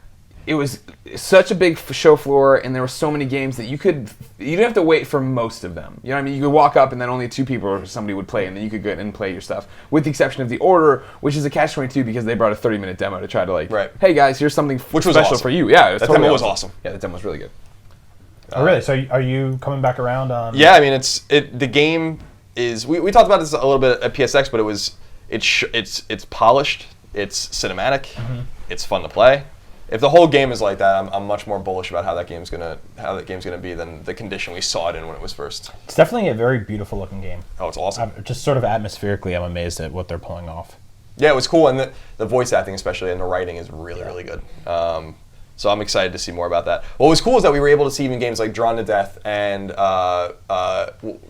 it was such a big show floor, and there were so many games that you didn't have to wait for most of them. You know what I mean? You could walk up, and then only 2 people or somebody would play, and then you could go and play your stuff. With the exception of The Order, which is a catch-22 because they brought a 30-minute demo to try to hey guys, here's something which was special awesome. for you. Yeah, it was that totally demo was awesome. Yeah, the demo was really good. Oh, really? So are you coming back around on? Yeah, I mean, the game is. We talked about this a little bit at PSX, but it's polished, it's cinematic, it's fun to play. If the whole game is like that, I'm much more bullish about how that game's gonna be than the condition we saw it in when it was first. It's definitely a very beautiful looking game. Oh, it's awesome. Just sort of atmospherically, I'm amazed at what they're pulling off. Yeah, it was cool, and the voice acting especially and the writing is really, really good. So I'm excited to see more about that. What was cool is that we were able to see even games like Drawn to Death and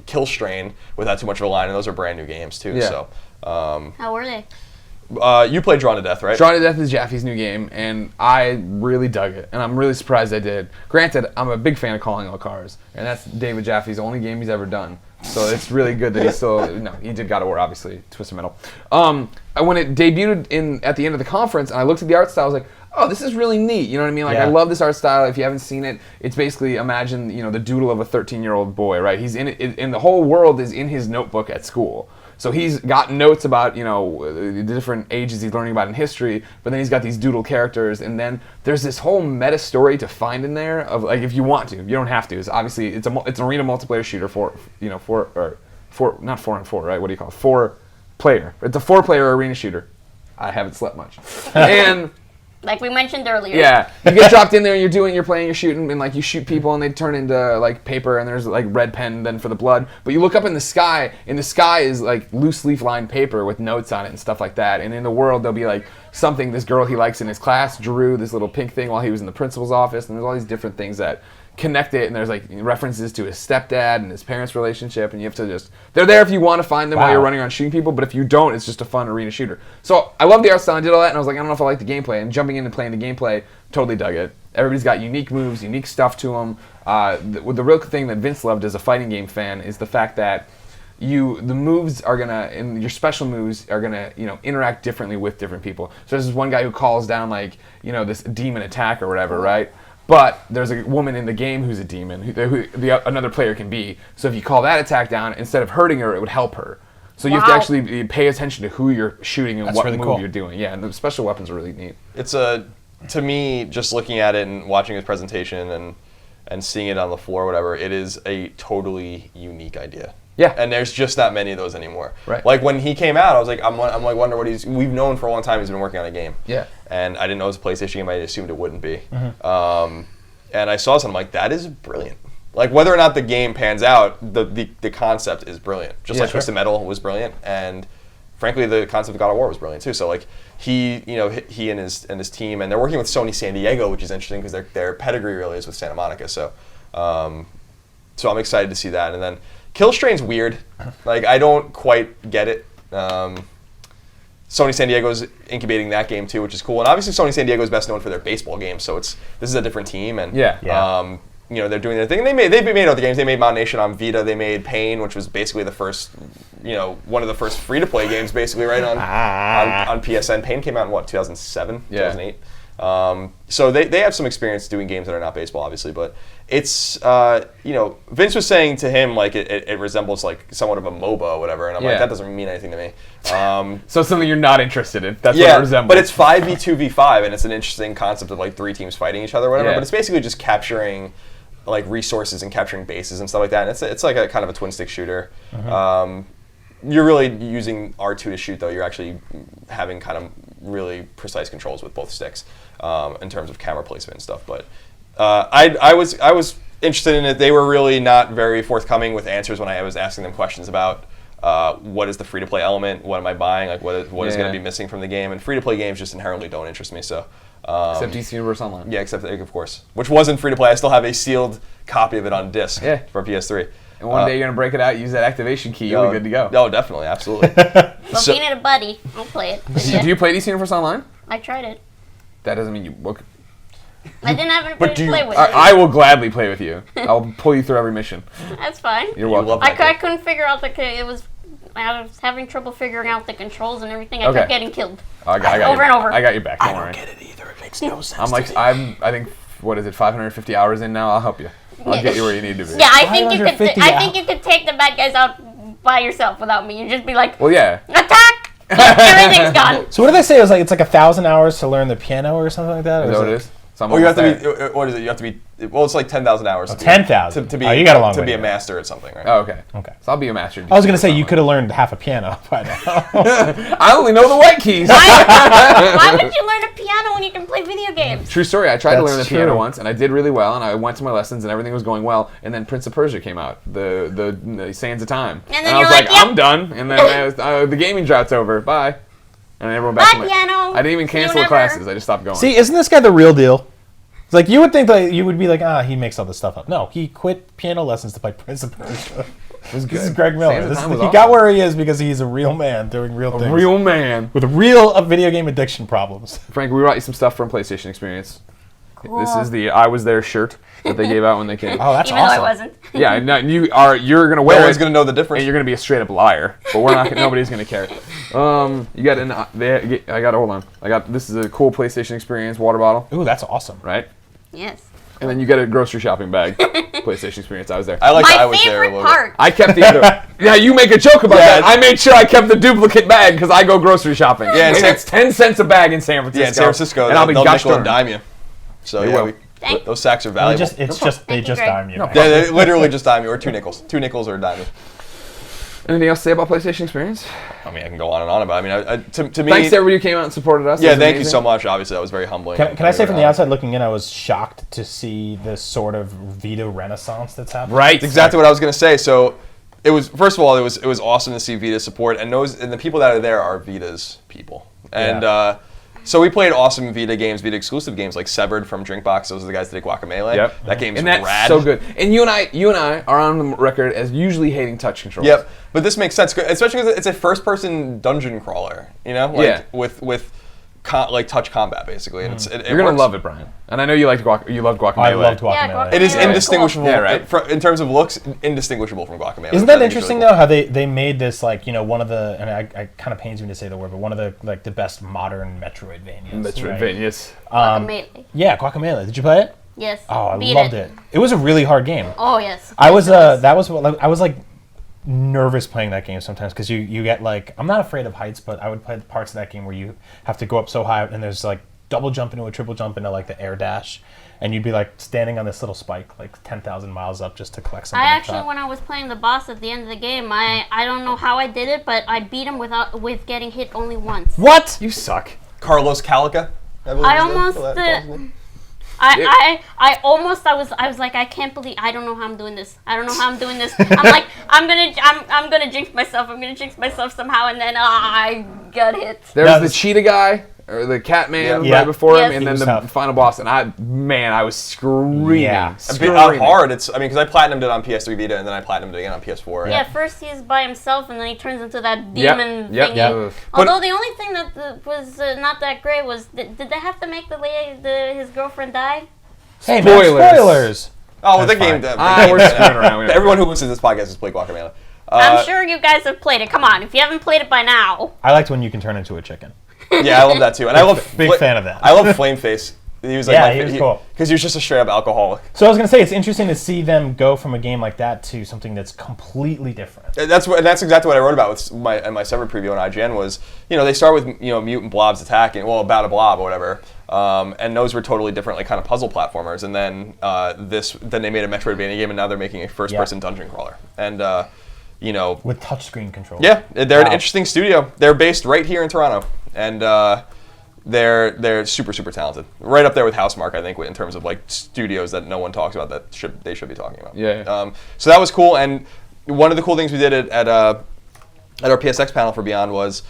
Kill Strain without too much of a line, and those are brand new games too. Yeah. So, How were they? you played Drawn to Death, right? Drawn to Death is Jaffe's new game, and I really dug it, and I'm really surprised I did. Granted, I'm a big fan of Calling All Cars, and that's David Jaffe's only game he's ever done. So it's really good that he's still, he did God of War, obviously, Twisted Metal. When it debuted at the end of the conference, and I looked at the art style, I was like, oh, this is really neat. You know what I mean? Like, I love this art style. If you haven't seen it, it's basically, imagine, the doodle of a 13-year-old boy, right? He's in it, and the whole world is in his notebook at school. So he's got notes about, the different ages he's learning about in history, but then he's got these doodle characters, and then there's this whole meta story to find in there of, like, if you want to. You don't have to. It's obviously, it's an arena multiplayer shooter not 4-on-4, right? What do you call it? 4-player. It's a 4-player arena shooter. I haven't slept much. And... Like we mentioned earlier. Yeah, you get dropped in there and you're playing, you're shooting, and like you shoot people and they turn into like paper, and there's like red pen then for the blood. But you look up in the sky is like loose leaf lined paper with notes on it and stuff like that. And in the world there'll be like something this girl he likes in his class drew this little pink thing while he was in the principal's office, and there's all these different things that connect it, and there's like references to his stepdad and his parents' relationship, and you have to they're there if you want to find them while you're running around shooting people, but if you don't, it's just a fun arena shooter. So I love the art style, I did all that, and I was like, I don't know if I like the gameplay, and jumping in and playing the gameplay, totally dug it. Everybody's got unique moves, unique stuff to them. The real thing that Vince loved as a fighting game fan is the fact that the moves are gonna, and your special moves are gonna, interact differently with different people. So there's this one guy who calls down like, this demon attack or whatever, right? But there's a woman in the game who's a demon, who another player can be. So if you call that attack down, instead of hurting her, it would help her. So you have to actually pay attention to who you're shooting and what really move you're doing. Yeah, and the special weapons are really neat. It's to me, just looking at it and watching his presentation and seeing it on the floor or whatever, it is a totally unique idea. Yeah. And there's just not many of those anymore. Right. Like when he came out, I was like, I'm like wonder what we've known for a long time he's been working on a game. Yeah. And I didn't know it was a PlayStation game. I assumed it wouldn't be. Mm-hmm. And I saw something like that is brilliant. Like whether or not the game pans out, the concept is brilliant. Just like Twisted Metal was brilliant, and frankly the concept of God of War was brilliant too. So like he and his team, and they're working with Sony San Diego, which is interesting because their pedigree really is with Santa Monica. So so I'm excited to see that. And then Kill Strain's weird. Like I don't quite get it. Sony San Diego's incubating that game too, which is cool. And obviously Sony San Diego is best known for their baseball games, so this is a different team, and they're doing their thing. And they've made other games. They made Mountain Nation on Vita. They made Pain, which was basically the first, one of the first free-to-play games, basically, right on PSN. Pain came out in 2007, 2008. So they have some experience doing games that are not baseball, obviously, but it's Vince was saying to him like it resembles like somewhat of a MOBA or whatever, and I'm like, that doesn't mean anything to me. So it's something you're not interested in. That's what it resembles. But it's 5v2v5, and it's an interesting concept of like 3 teams fighting each other or whatever. But it's basically just capturing like resources and capturing bases and stuff like that. And it's like a kind of a twin stick shooter. Mm-hmm. You're really using R2 to shoot, though. You're actually having kind of really precise controls with both sticks in terms of camera placement and stuff. But I was interested in it. They were really not very forthcoming with answers when I was asking them questions about what is the free-to-play element, what am I buying, like what is going to be missing from the game. And free-to-play games just inherently don't interest me. So except DC Universe Online. Yeah, except of course, which wasn't free-to-play. I still have a sealed copy of it on disc for PS3. And one day you're going to break it out, use that activation key, you'll be good to go. Oh, definitely, absolutely. Well, if you need a buddy, I'll play it. Do you play DC Universe Online? I tried it. That doesn't mean you... I didn't have anybody to play with. I will gladly play with you. I'll pull you through every mission. That's fine. You're welcome. I couldn't figure out I was having trouble figuring out the controls and everything. I kept getting killed. I got over and over. I got your back. Don't worry. I don't get it either. makes no sense. I think, what is it, 550 hours in now? I'll help you. I'll get you where you need to be. Yeah, I think you could. 550 I think you could take the bad guys out by yourself without me. You'd just be like, Well, yeah. attack! Everything's gone. So what did they say? It was like it's like 1,000 hours to learn the piano or something like that. Or Is that what it is? Or you have to be. What is it? You have to be. Well, it's like 10,000 hours. 10,000. To be. Oh, you got a long to way be to a go. master at something, right? Oh, okay. Okay. So I'll be a master. I was gonna say you could have learned half a piano by now. I only know the white keys. Why would you learn a piano when you can play video games? True story. I tried to That's learn the piano true. once, and I did really well, and I went to my lessons, and everything was going well. And then Prince of Persia came out, the Sands of Time, And then I was you're like, like, yep. I'm done. And then the gaming drought's over. Bye. And everyone back to Bye, my. piano. I didn't even See you cancel the never. classes. I just stopped going. See, isn't this guy the real deal? It's like you would think that you would be like, he makes all this stuff up. No, he quit piano lessons to play Prince of Persia. This is Greg Miller. Sands of Time was He awesome. got where he is because he's a real man doing real things. Real man. With real video game addiction problems. Frank, we brought you some stuff from PlayStation Experience. Cool. This is the I Was There shirt that they gave out when they came. Oh, that's Even awesome. though I wasn't. Yeah, no, you're gonna wear No it. one's gonna know the difference. And you're gonna be a straight up liar, but we're not. Nobody's gonna care. You got an. I got. Hold on. I got. This is a cool PlayStation Experience water bottle, Ooh, that's awesome. right? Yes. And then you get a grocery shopping bag. PlayStation Experience. I was there. I like that I My was there a favorite little bit. part. I kept the other. Yeah, you make a joke about Yeah, that. I made sure I kept the duplicate bag because I go grocery shopping. Yeah, and it's 10 cents a bag in San Francisco. Yeah, in San Francisco, and I'll be they'll gosh nickel and darn. dime you. So They yeah, will. those sacks are They valuable. they Thank you, just Greg. dime you. No right? Yeah, they literally just dime you, or 2 nickels. 2 nickels or a dime. Anything else to say about PlayStation Experience? I mean, I can go on and on about it. I mean, to me. Thanks to everybody who came out and supported us. It Yeah, was thank you amazing. so much. Obviously, that was very humbling. Can I say from the outside looking in, I was shocked to see this sort of Vita renaissance that's happening. Right. That's exactly what I was going to say. So, it was first of all, it was awesome to see Vita support, and the people that are there are Vita's people, and Yeah. so we played awesome Vita games, Vita exclusive games like Severed from Drinkbox. Those are the guys that did Guacamelee. Yep. That game's And that's rad. so good. And you and I are on the record as usually hating touch controls. Yep, but this makes sense, especially because it's a first-person dungeon crawler. You know, like Yeah. with touch combat basically, and it You're gonna works. love it, Brian. And I know you like you love Guacamelee. I loved Guacamelee. Yeah, Guacamelee. It is Yeah, indistinguishable. cool. Yeah, right. In terms of looks, indistinguishable from Guacamelee. Isn't which I that think is interesting really though? How they made this like one of the, and I kind of pains me to say the word, but one of the like the best modern Metroidvanias. Metroidvanias. Guacamelee. Yeah, Guacamelee. Did you play it? Yes. Oh, I Beat loved it. It was a really hard game. Oh yes. I was I was like nervous playing that game sometimes because you get like, I'm not afraid of heights, but I would play the parts of that game where you have to go up so high and there's like double jump into a triple jump into like the air dash, and you'd be like standing on this little spike like 10,000 miles up just to collect something. I actually, when I was playing the boss at the end of the game, I don't know how I did it, but I beat him with getting hit only once. What? You suck. Carlos Calica. I almost I was like, I can't believe, I don't know how I'm doing this. I'm like, I'm gonna jinx myself. I'm gonna jinx myself somehow, and then I got hit. There's No, the this- cheetah guy, or the cat man Yeah. right before him, Yes. and He then was the tough. final boss. And I was screaming. Yeah. a bit hard. It's because I platinumed it on PS3 Vita and then I platinumed it again on PS4. Yeah, first he's by himself, and then he turns into that Yep, demon yep, thingy. yep. Although the only thing that was not that great was, did they have to make his girlfriend die? Hey, Spoilers. man, spoilers. Oh, well, the That's game. fine. We're screwing around. We don't- Everyone who listens to this podcast has played Guacamelee. I'm sure you guys have played it. Come on, if you haven't played it by now. I liked when you can turn into a chicken. Yeah, I love that too, and I love Big fan of that. I love Flameface. He was like Yeah, he was cool. because he was just a straight up alcoholic. So I was gonna say it's interesting to see them go from a game like that to something that's completely different. That's exactly what I wrote about with my Severed preview on IGN was, they start with mutant blobs attacking, about a blob or whatever, and those were totally different, like kind of puzzle platformers, and then then they made a Metroidvania game, and now they're making a first person dungeon crawler, and With touchscreen control. yeah, they're an Wow. interesting studio. They're based right here in Toronto, and they're super talented, right up there with Housemarque, I think, in terms of like studios that no one talks about that they should be talking about. Yeah. So that was cool, and one of the cool things we did at our PSX panel for Beyond was,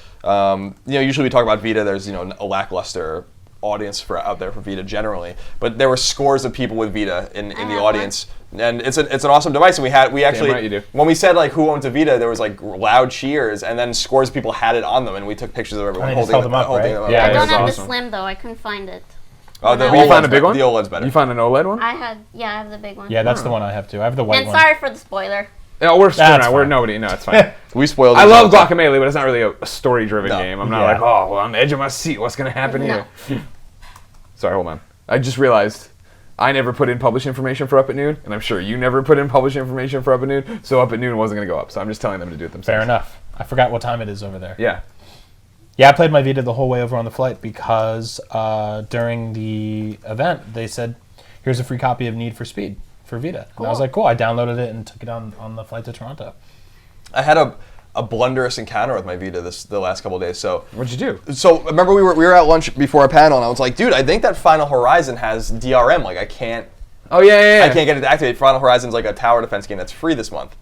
usually we talk about Vita. There's a lackluster audience out there for Vita generally, but there were scores of people with Vita in the have audience, and it's an awesome device. And we actually right you do. when we said like who owns a Vita, there was like loud cheers, and then scores of people had it on them, and we took pictures of everyone And they just holding held them up, right? Yeah, I it don't was have awesome. the Slim though. I couldn't find it. Oh, the You OLED's found a big better. one? The OLED's better. You found an OLED one? I have the big one. Yeah, that's the one I have too. I have the white And one. sorry for the spoiler. No, we're screwing That's around. We're fine. nobody. No, it's fine. We spoiled. I it. love Guacamelee, but it's not really a story-driven No. game. I'm not Yeah. like, on the edge of my seat. What's gonna happen No. here? Sorry, hold on. I just realized I never put in publish information for Up at Noon, and I'm sure you never put in publish information for Up at Noon, so Up at Noon wasn't going to go up. So I'm just telling them to do it themselves. Fair enough. I forgot what time it is over there. Yeah. Yeah, I played my Vita the whole way over on the flight because during the event they said, "Here's a free copy of Need for Speed for Vita." And I was like, "Cool." I downloaded it and took it on the flight to Toronto. I had a blunderous encounter with my Vita the last couple of days. So What'd you do? So remember we were at lunch before our panel, and I was like, "Dude, I think that Final Horizon has DRM. Like, I can't Oh, yeah. I can't get it to activate. Final Horizon's like a tower defense game that's free this month."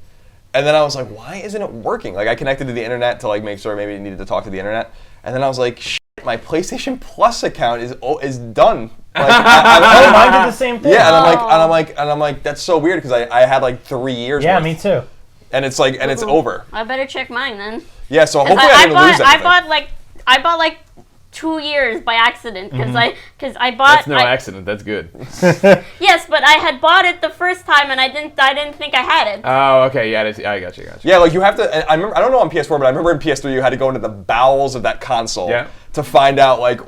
And then I was like, "Why isn't it working?" Like, I connected to the internet to like make sure maybe it needed to talk to the internet, and then I was like, "Shit, my PlayStation Plus account is done." Like, Mine did the same thing. Yeah, and I'm like, that's so weird because I had like 3 years. Yeah, worth. Me too. And it's like, and it's over. I better check mine then. Yeah, so hopefully I didn't lose anything. I bought like 2 years by accident because I bought. That's no accident. That's good. Yes, but I had bought it the first time and I didn't think I had it. Oh, okay. Yeah, I got you. Yeah, like you have to. I remember. I don't know on PS4, but I remember in PS3 you had to go into the bowels of that console to find out like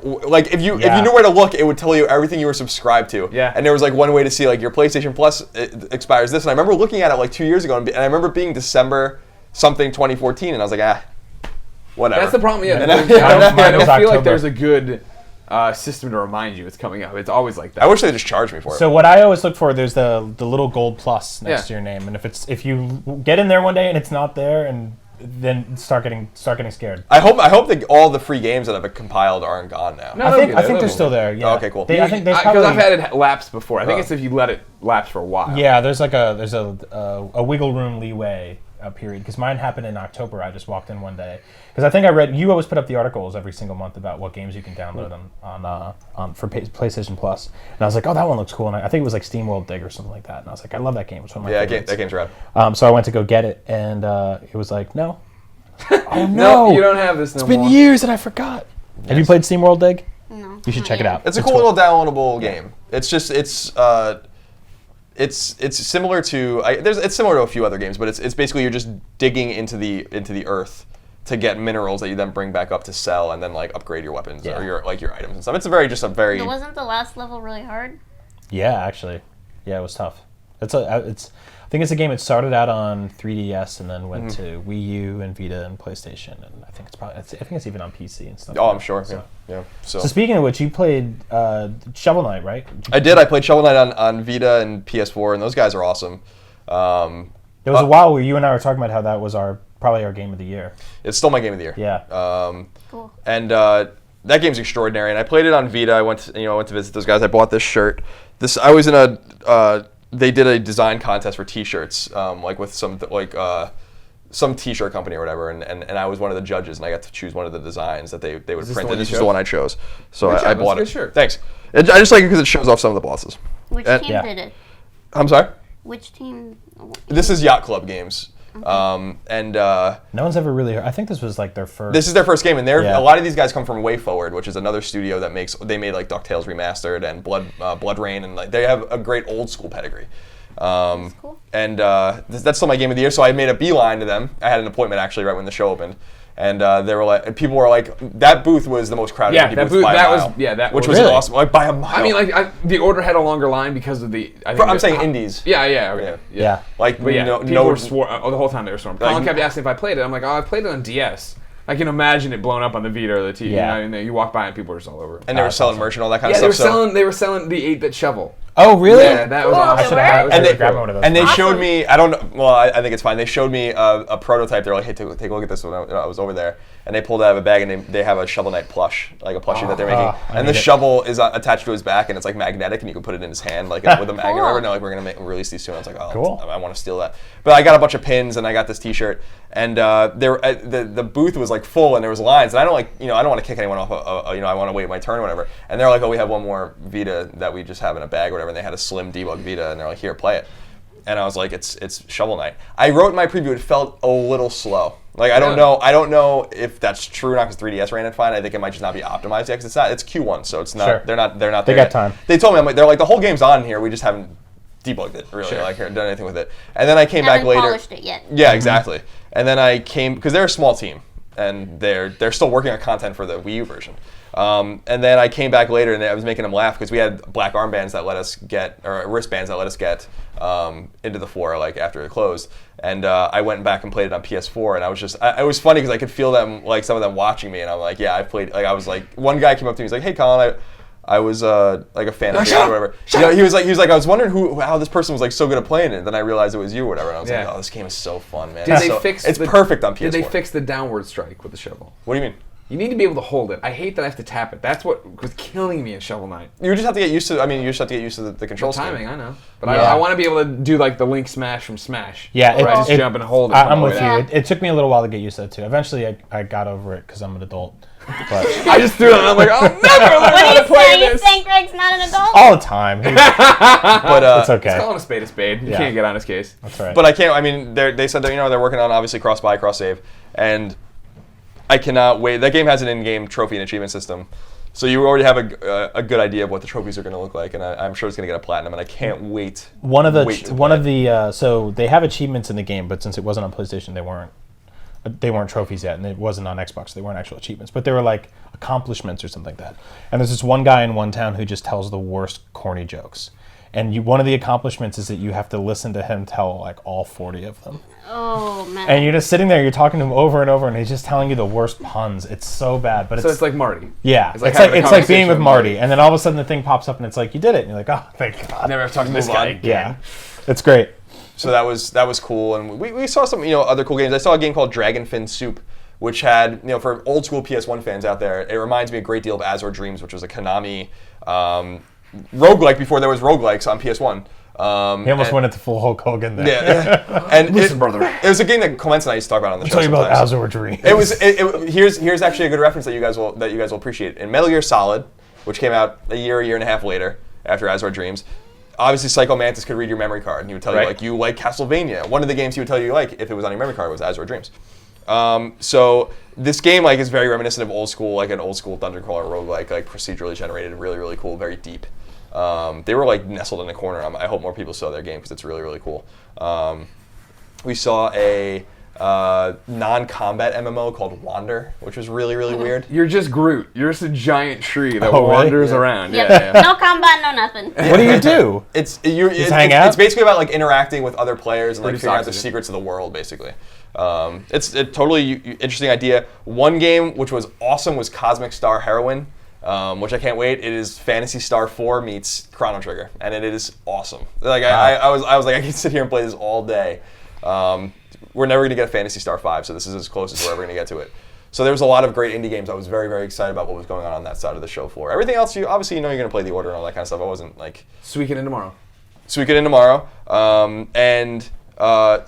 if you knew where to look, it would tell you everything you were subscribed to. Yeah. And there was like one way to see like your PlayStation Plus expires this, and I remember looking at it like 2 years ago, and I remember being December something 2014, and I was like, whatever. That's the problem. Yeah, And I don't feel October. like there's a good system to remind you it's coming up. It's always like that. I wish they just charged me for it. So what I always look for, there's the little gold plus next to your name, and if you get in there one day and it's not there, and then start getting scared. I hope that all the free games that I've compiled aren't gone now. No, I think they're still there. Yeah. Oh, okay, cool. I think they because I've had it lapse before. I think it's if you let it lapse for a while. Yeah, there's a wiggle room leeway period because mine happened in October. I just walked in one day because I think I read you always put up the articles every single month about what games you can download on for PlayStation Plus, and I was like, oh, that one looks cool, and I think it was like SteamWorld Dig or something like that, and I was like, I love that game. It's one of my favorites. That game's rad. So I went to go get it, and it was like, no. Oh no! No, you don't have this no more. It's been years and I forgot. Yes. Have you played SteamWorld Dig? No. You should check it out. It's a cool little downloadable game. It's just it's similar to it's similar to a few other games, but it's basically you're just digging into the earth to get minerals that you then bring back up to sell and then like upgrade your weapons or your items and stuff. It's a very But wasn't the last level really hard? Yeah, actually, it was tough. I think it's a game that started out on 3DS and then went to Wii U and Vita and PlayStation, and I think it's even on PC and stuff. Oh, I'm sure. So. Yeah. So speaking of which, you played Shovel Knight, right? I did. I played Shovel Knight on Vita and PS4, and those guys are awesome. There was a while where you and I were talking about how that was probably our game of the year. It's still my game of the year. Yeah. Cool. And that game's extraordinary. And I played it on Vita. I went to visit those guys. I bought this shirt. I was in they did a design contest for T-shirts, like with some T-shirt company or whatever, and I was one of the judges, and I got to choose one of the designs that they would print. And this is the one I chose, so I bought it. Good shirt. Thanks. I just like it because it shows off some of the bosses. Which team did it? I'm sorry. Which team? This is Yacht Club Games. Okay. No one's ever really heard. I think this was like their first. This is their first game, and a lot of these guys come from WayForward, which is another studio that they made like DuckTales Remastered and Blood Rain, and like they have a great old school pedigree. That's cool. And that's still my game of the year, so I made a beeline to them. I had an appointment actually right when the show opened, and people were like, that booth was the most crowded. Yeah, that booth. Which was awesome, like by a mile. I mean, the order had a longer line because of the. I'm saying indies. Yeah. Okay. Yeah. Like, but people swore the whole time they were sworn. Colin kept asking if I played it. I'm like, oh, I played it on DS. I can imagine it blown up on the Vita or the TV. Yeah. And you walk by and people were just all over it. And they were selling merch and all that kind of stuff. stuff. They were selling the 8-bit shovel. Oh, really? Yeah, that was awesome. And they showed me. I don't know. Well, I think it's fine. They showed me a prototype. They're like, "Hey, take a look at this one." I was over there, and they pulled it out of a bag, and they have a Shovel Knight plush, like a plushie that they're making. And the shovel is attached to his back, and it's like magnetic, and you can put it in his hand, like with a magnet. Or no, like we're gonna release these soon. I was like, oh, cool. I want to steal that. But I got a bunch of pins, and I got this T-shirt, and the booth was like full, and there was lines, and I don't want to kick anyone off. I want to wait my turn or whatever. And they're like, oh, we have one more Vita that we just have in a bag or whatever. And they had a slim debug Vita, and they're like, here, play it. And I was like, it's Shovel Knight. I wrote in my preview, it felt a little slow. Like I don't know if that's true or not because 3DS ran it fine. I think it might just not be optimized yet because it's Q1, so it's not. Sure. They're not there. They got time. They told me, they're like, the whole game's on here. We just haven't debugged it really, done anything with it. And then I came back later. Polished it yet. Yeah, exactly. And then I came because they're a small team and they're still working on content for the Wii U version. And then I came back later and I was making them laugh because we had black armbands that let us get, or wristbands that let us get into the floor like after it closed. And I went back and played it on PS4, and I was just, it was funny because I could feel them, like some of them watching me, and I'm like, yeah, I played, like I was like, one guy came up to me, he's like, hey Colin, I was like a fan of the game or whatever. You know, he was like, I was wondering how this person was like so good at playing it. And then I realized it was you or whatever. And I was like, oh, this game is so fun, man. It's perfect on PS4. Did they fix the downward strike with the shovel? What do you mean? You need to be able to hold it. I hate that I have to tap it. That's what was killing me in Shovel Knight. You just have to get used to. I mean, you just have to get used to the control timing. scheme. I know, but I want to be able to do like the Link smash from Smash. Yeah, where I just jump and hold it. I'm with you. It took me a little while to get used to that too. Eventually, I got over it because I'm an adult. But I just threw it. And I'm like, I'll never learn how to play this. You think Greg's not an adult? all the time. But it's okay. Just calling a spade a spade. You can't get on his case. That's right. But I can't. I mean, they said that they're working on obviously cross buy, cross save, and I cannot wait. That game has an in-game trophy and achievement system, so you already have a good idea of what the trophies are going to look like, and I'm sure it's going to get a platinum, and I can't wait. So they have achievements in the game, but since it wasn't on PlayStation, they weren't trophies yet, and it wasn't on Xbox. They weren't actual achievements, but they were like accomplishments or something like that. And there's this one guy in one town who just tells the worst corny jokes. And one of the accomplishments is that you have to listen to him tell like all 40 of them. Oh man! And you're just sitting there, you're talking to him over and over, and he's just telling you the worst puns. It's so bad, but it's like Marty. Yeah, it's like being with Marty, and then all of a sudden the thing pops up, and it's like you did it, and you're like, oh, thank God. Never have to talk to this guy again. Yeah, it's great. So that was cool, and we saw some other cool games. I saw a game called Dragonfin Soup, which had for old school PS1 fans out there, it reminds me a great deal of Azure Dreams, which was a Konami roguelike before there was roguelikes on PS1. He almost went into full Hulk Hogan there. Yeah, and listen, brother. It was a game that Clements and I used to talk about on the show. Talking about Azure Dreams. Here's actually a good reference that you guys will appreciate. In Metal Gear Solid, which came out a year and a half later after Azure Dreams. Obviously, Psycho Mantis could read your memory card, and he would tell you you like Castlevania. One of the games he would tell you like if it was on your memory card was Azure Dreams. So this game is very reminiscent of old school, like an old school dungeon crawler roguelike, like procedurally generated, really really cool, very deep. They were nestled in a corner. I hope more people saw their game because it's really really cool. We saw a non-combat MMO called Wander, which was really really weird. You're just Groot. You're just a giant tree that wanders around. Yep. Yeah. No combat, no nothing. What do you do? It's basically about interacting with other players and figuring out the secrets of the world, basically. It's a totally interesting idea. One game which was awesome was Cosmic Star Heroine, which I can't wait. It is Phantasy Star 4 meets Chrono Trigger, and it is awesome. I was like, I can sit here and play this all day. We're never going to get a Phantasy Star 5, so this is as close as we're ever going to get to it. So there was a lot of great indie games. I was very, very excited about what was going on that side of the show floor. Everything else, you're going to play the order and all that kind of stuff. I wasn't Suikoden tomorrow. Suikoden tomorrow. And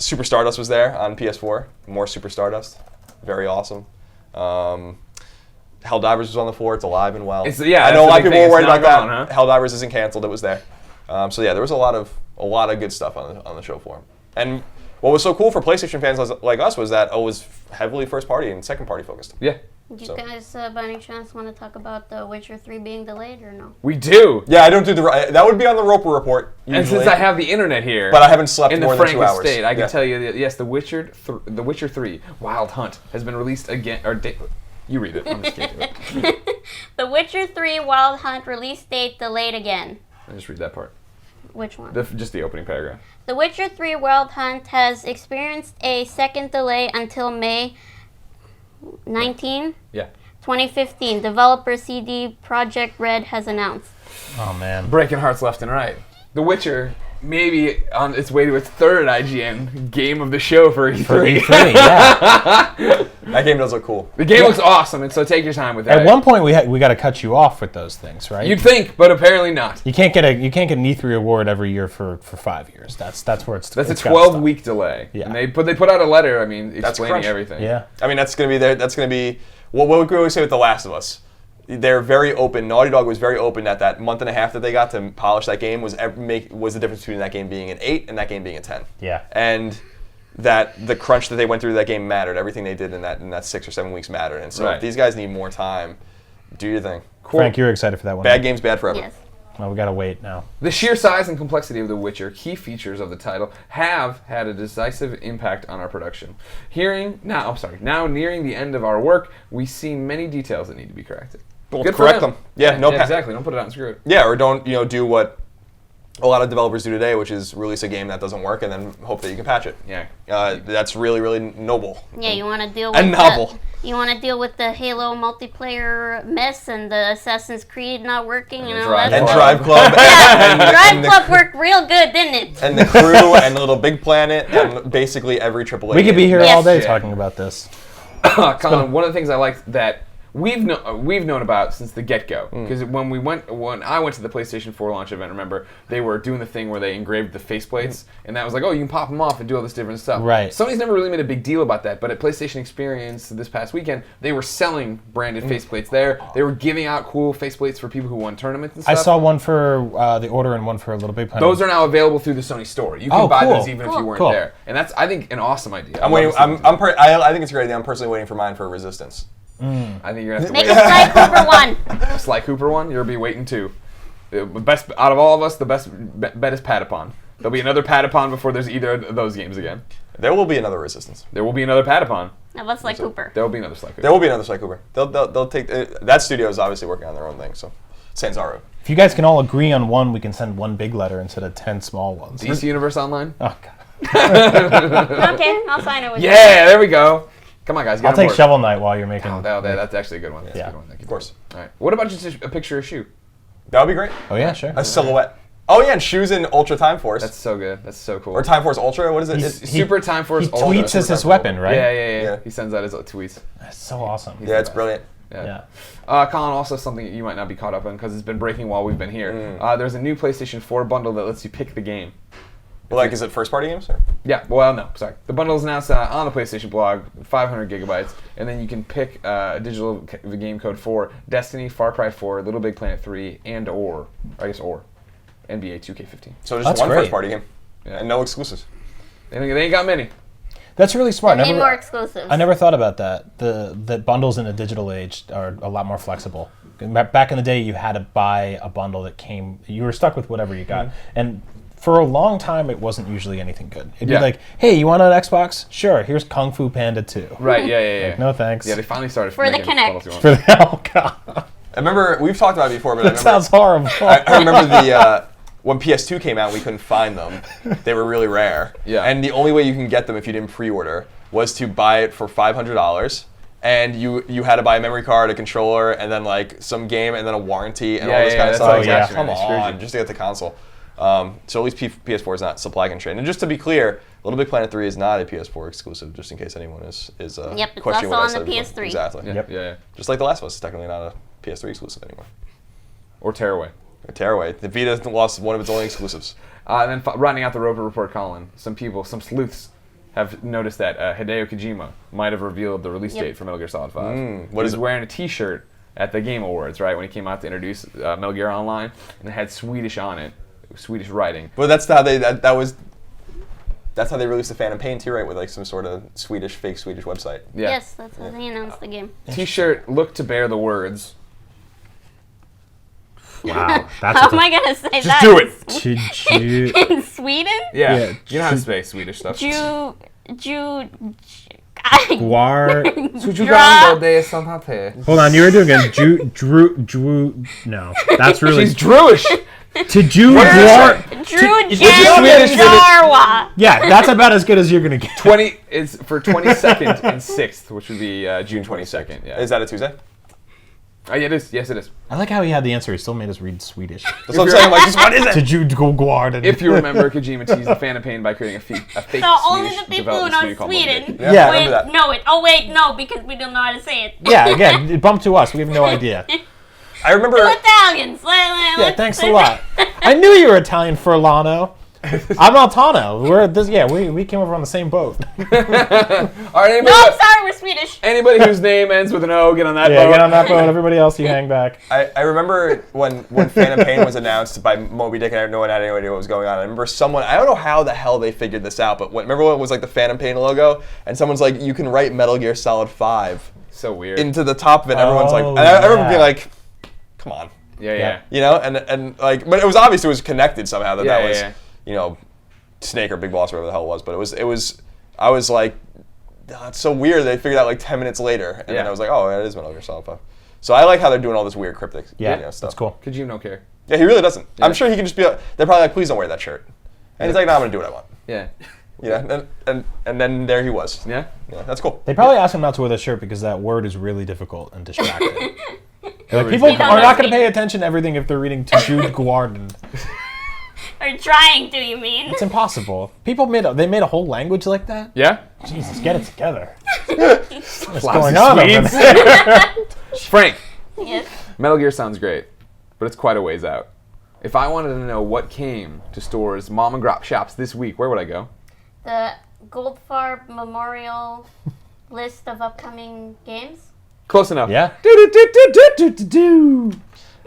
Super Stardust was there on PS4. More Super Stardust. Very awesome. Helldivers was on the floor. It's alive and well. I know a lot of people were worried about that. Huh? Helldivers isn't canceled. It was there. So yeah, there was a lot of good stuff on the show floor. And what was so cool for PlayStation fans like us was that it was heavily first party and second party focused. Yeah. Do you guys, by any chance, want to talk about The Witcher 3 being delayed or no? We do. Yeah, I don't do that would be on the Roper Report usually. And since I have the internet here, but I haven't slept more than 2 hours. State, I can tell you that yes, The Witcher 3 Wild Hunt has been released again. You read it. I'm just kidding. The Witcher 3 Wild Hunt release date delayed again. I just read that part. Which one? Just the opening paragraph. The Witcher 3 Wild Hunt has experienced a second delay until May 19, 2015. Developer CD Projekt Red has announced. Oh man, breaking hearts left and right. The Witcher maybe on its way to its third IGN game of the show for E3. For E3, yeah. That game does look cool. The game looks awesome, and so take your time with that. At one point, we got to cut you off with those things, right? You'd think, but apparently not. You can't get an E3 award every year for 5 years. That's where it's. That's a 12-week delay. Yeah. And they put out a letter. I mean, explaining everything. Yeah. I mean, that's gonna be there. That's gonna be what we always say with The Last of Us. They're very open. Naughty Dog was very open that month and a half that they got to polish that game was the difference between that game being an 8 and that game being a 10. Yeah. And that the crunch that they went through that game mattered. Everything they did in that 6 or 7 weeks mattered. And so if these guys need more time, do your thing. Cool. Frank, you're excited for that one. Bad game's bad forever. Yes. Well, we gotta wait now. The sheer size and complexity of The Witcher, key features of the title, have had a decisive impact on our production. Now nearing the end of our work, we see many details that need to be corrected. Well, Good for correct them. them. Yeah, no. exactly. Don't put it out and screw it. Yeah, or don't do what a lot of developers do today, which is release a game that doesn't work and then hope that you can patch it. Yeah. That's really, really noble. Yeah, you want to deal with And novel. You want to deal with the Halo multiplayer mess and the Assassin's Creed not working and all Drive that And stuff. Drive Club. Drive Club worked real good, didn't it? And the Crew and Little Big Planet and basically every AAA We could be game. here Yes. all day Yeah. talking about this. Colin, one of the things I like that we've known about since the get-go, because when I went to the PlayStation 4 launch event, remember, they were doing the thing where they engraved the faceplates, and that was like, oh, you can pop them off and do all this different stuff. Right. Sony's never really made a big deal about that, but at PlayStation Experience this past weekend, they were selling branded faceplates there. They were giving out cool faceplates for people who won tournaments and I stuff. saw one for the Order and one for a Little Big Planet. Those are now available through the Sony store. You can Oh, buy cool. those even if you weren't Cool. there, and that's, I think, an awesome idea. I'm waiting. I think it's a great idea. I'm personally waiting for mine for Resistance. I think you're gonna have to Make wait. a Sly Cooper one. Sly Cooper one, you'll be waiting too. The best out of all of us, the best bet is Patapon. There'll be another Patapon before there's either of those games again. There will be another Resistance. There will be another Patapon. That was Sly Cooper. There will be another Sly Cooper. There will be another Sly Cooper. They'll take that studio is obviously working on their own thing. So, Sanzaru. If you guys can all agree on one, we can send one big letter instead of 10 small ones. DC Universe Online. Oh, God. Okay, I'll sign it with you. Yeah, there we go. Come on, guys. Get I'll on take board. Shovel Knight while you're making. Oh, that's actually a good one. That's Yeah. a good one. Thank you. Of course. All right. What about just a picture of shoe? That would be great. Oh, yeah, sure. A silhouette. Oh yeah, and shoes in Ultra Time Force. That's so good. That's so cool. or Time Force Ultra. What is it? He's- It's- Super Time Force. He Ultra. tweets as Super his Time weapon, right? Yeah. Yeah. He sends out his tweets. That's so awesome. yeah, it's brilliant. Yeah. Colin, also something that you might not be caught up on because it's been breaking while we've been here. There's a new PlayStation 4 bundle that lets you pick the game. Well, like, is it first party games? Or? Yeah, well, no, sorry. The bundle is announced on the PlayStation blog, 500 gigabytes, and then you can pick a digital game code for Destiny, Far Cry 4, Little Big Planet 3, or NBA 2K15. So just That's one great. first party game, Yeah. and no exclusives. They ain't got many. That's really smart. Need more exclusives. I never thought about that. The bundles in a digital age are a lot more flexible. Back in the day, you had to buy a bundle that came. You were stuck with whatever you got, and for a long time, it wasn't usually anything good. It'd Yeah. be like, "Hey, you want an Xbox? Sure. Here's Kung Fu Panda 2." Right, yeah. No thanks. Yeah, they finally started For the making Kinect. bundles you want. Oh God, I remember we've talked about it before, but I that remember, sounds horrible. I remember the when PS2 came out, we couldn't find them. They were really rare. Yeah. And the only way you can get them if you didn't pre-order was to buy it for $500. And you had to buy a memory card, a controller, and then like some game, and then a warranty, and all this kind of that's stuff. all Like, yeah. actually, come man. They screwed on, you. just to get the console. So at least PS4 is not supply constrained. And just to be clear, Little Big Planet 3 is not a PS4 exclusive, just in case anyone is Yep, it's questioning also what I on said the before. PS3. Exactly. Yeah, yeah. Just like The Last of Us is technically not a PS3 exclusive anymore. Or Tearaway. Or Tearaway. The Vita lost one of its only exclusives. And then rounding out the Roper Report, Colin, some sleuths have noticed that Hideo Kojima might have revealed the release date for Metal Gear Solid 5. What he is was it? wearing wearing a T-shirt at the Game Awards, right, when he came out to introduce Metal Gear Online, and it had Swedish on it, Swedish writing. But that's how that's how they released the Phantom Pain too, right? With like some sort of fake Swedish website. Yeah. Yes, that's how they announced the game. T-shirt looked to bear the words. Wow, that's How am I gonna say that? do it. In Sweden? Yeah, Yeah, you know how to say Swedish stuff. Guar. Hold on, you were doing a Drew. No, that's really She's Druish. to Drew Guar. Drew Swedish for the- Jarwa. Yeah, that's about as good as you're gonna get. 20 is for 22nd and 6th, which would be June 22nd. Yeah. Is that a Tuesday? Oh, yeah, it is. Yes, it is. I like how he had the answer. He still made us read Swedish. That's what I'm saying. I'm like, just what is it? To Drew Guar. If you remember, Kojima teased the Phantom Pain by creating a fake So only Swedish the people who development know studio called Sweden Moby Dick. Yeah, I Yeah. remember that. know it. Oh wait, no, because we don't know how to say it. Yeah, again, bump to us. We have no idea. I remember. Italians. Yeah, thanks a lot. I knew you were Italian, Furlano. I'm Altano. We came over on the same boat. All right, anybody, No, I'm sorry, we're Swedish. anybody whose name ends with an O, get on that Yeah, boat. get on that boat. Everybody else, you hang back. I remember when Phantom Pain was announced by Moby Dick and no one had any idea what was going on. I remember someone, I don't know how the hell they figured this out, but remember when it was like the Phantom Pain logo? And someone's like, you can write Metal Gear Solid 5 So weird. into the top of it. And everyone's like, Oh, and I remember yeah. being like, come on. yeah. You know? And like, but it was obvious it was connected somehow that Yeah, that was, yeah. you know, Snake or Big Boss or whatever the hell it was. But I was like, oh, it's so weird. They figured out like 10 minutes later. And then Yeah. I was like, oh, that is Metal Gear Solid 5. So I like how they're doing all this weird cryptic stuff. That's cool. Kojima don't care. Yeah, he really doesn't. I'm sure he can just be. They're probably like, please don't wear that shirt. And he's like, no, I'm gonna do what I want. Yeah. Yeah, and then there he was. Yeah. Yeah, that's cool. They probably asked him not to wear the shirt because that word is really difficult and distracting. They're like, people You don't are know not going to me. pay attention to everything if they're reading to Jude Guardian. Or trying to, you mean? It's impossible. People made a whole language like that. Yeah? Jesus, get it together. What's going of on over Swedes. there? Frank, Yes. Metal Gear sounds great, but it's quite a ways out. If I wanted to know what came to stores, mom and grop shops this week, where would I go? The Goldfarb Memorial list of upcoming games. Close enough. Yeah.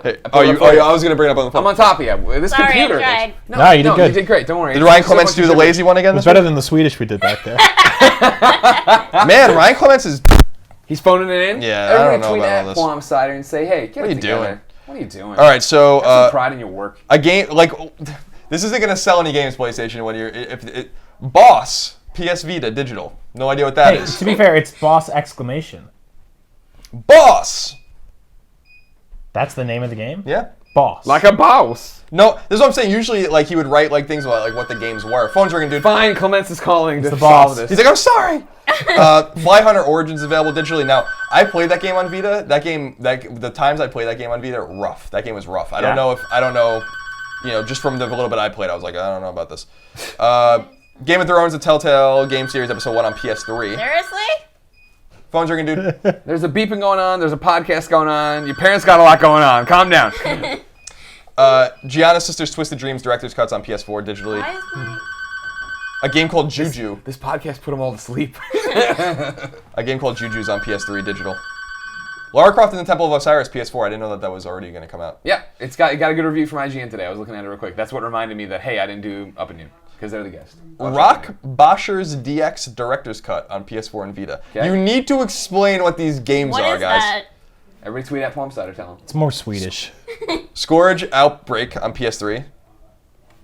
Hey, I was gonna bring it up on the phone. I'm on top of you. This Sorry, computer. I tried. No, you did good. You did great. Don't worry. Did Ryan Clements do the lazy one again? It's better than the Swedish we did back there. Man, Ryan Clements is. He's phoning it in. Yeah, I Everybody don't know tweet about at all this. Quam Cider and say, "Hey, get What are it you together. doing? What are you doing? All right, so Have some pride in your work." a game like this isn't gonna sell any games PlayStation when you're Boss PS Vita digital. No idea what that Hey, is. to be fair, it's Boss exclamation. Boss. That's the name of the game? Yeah. Boss. Like a boss. No, this is what I'm saying. Usually, like he would write like things about like what the games were. Phone's ringing, dude. Fine, Clements is calling to the solve boss. this. He's like, I'm sorry. Fly Hunter Origins available digitally now. I played that game on Vita. The times I played that game on Vita, rough. That game was rough. I don't know. You know, just from the little bit I played, I was like, I don't know about this. Game of Thrones, the Telltale Game Series, episode 1 on PS3. Seriously? Phone's ringing, dude. There's a beeping going on. There's a podcast going on. Your parents got a lot going on. Calm down. Gianna Sisters Twisted Dreams Director's Cuts on PS4 digitally. Why is my... A game called Juju. This podcast put them all to sleep. A game called Juju's on PS3 digital. Lara Croft and the Temple of Osiris PS4. I didn't know that was already going to come out. Yeah, it got a good review from IGN today. I was looking at it real quick. That's what reminded me that, hey, I didn't do Up and New, because they're the guest. Rock Boscher's DX Director's Cut on PS4 and Vita. Okay. You need to explain what these games What are, is guys. that? Everybody tweet at Plumsider, tell them. It's more Swedish. Scourge Outbreak on PS3.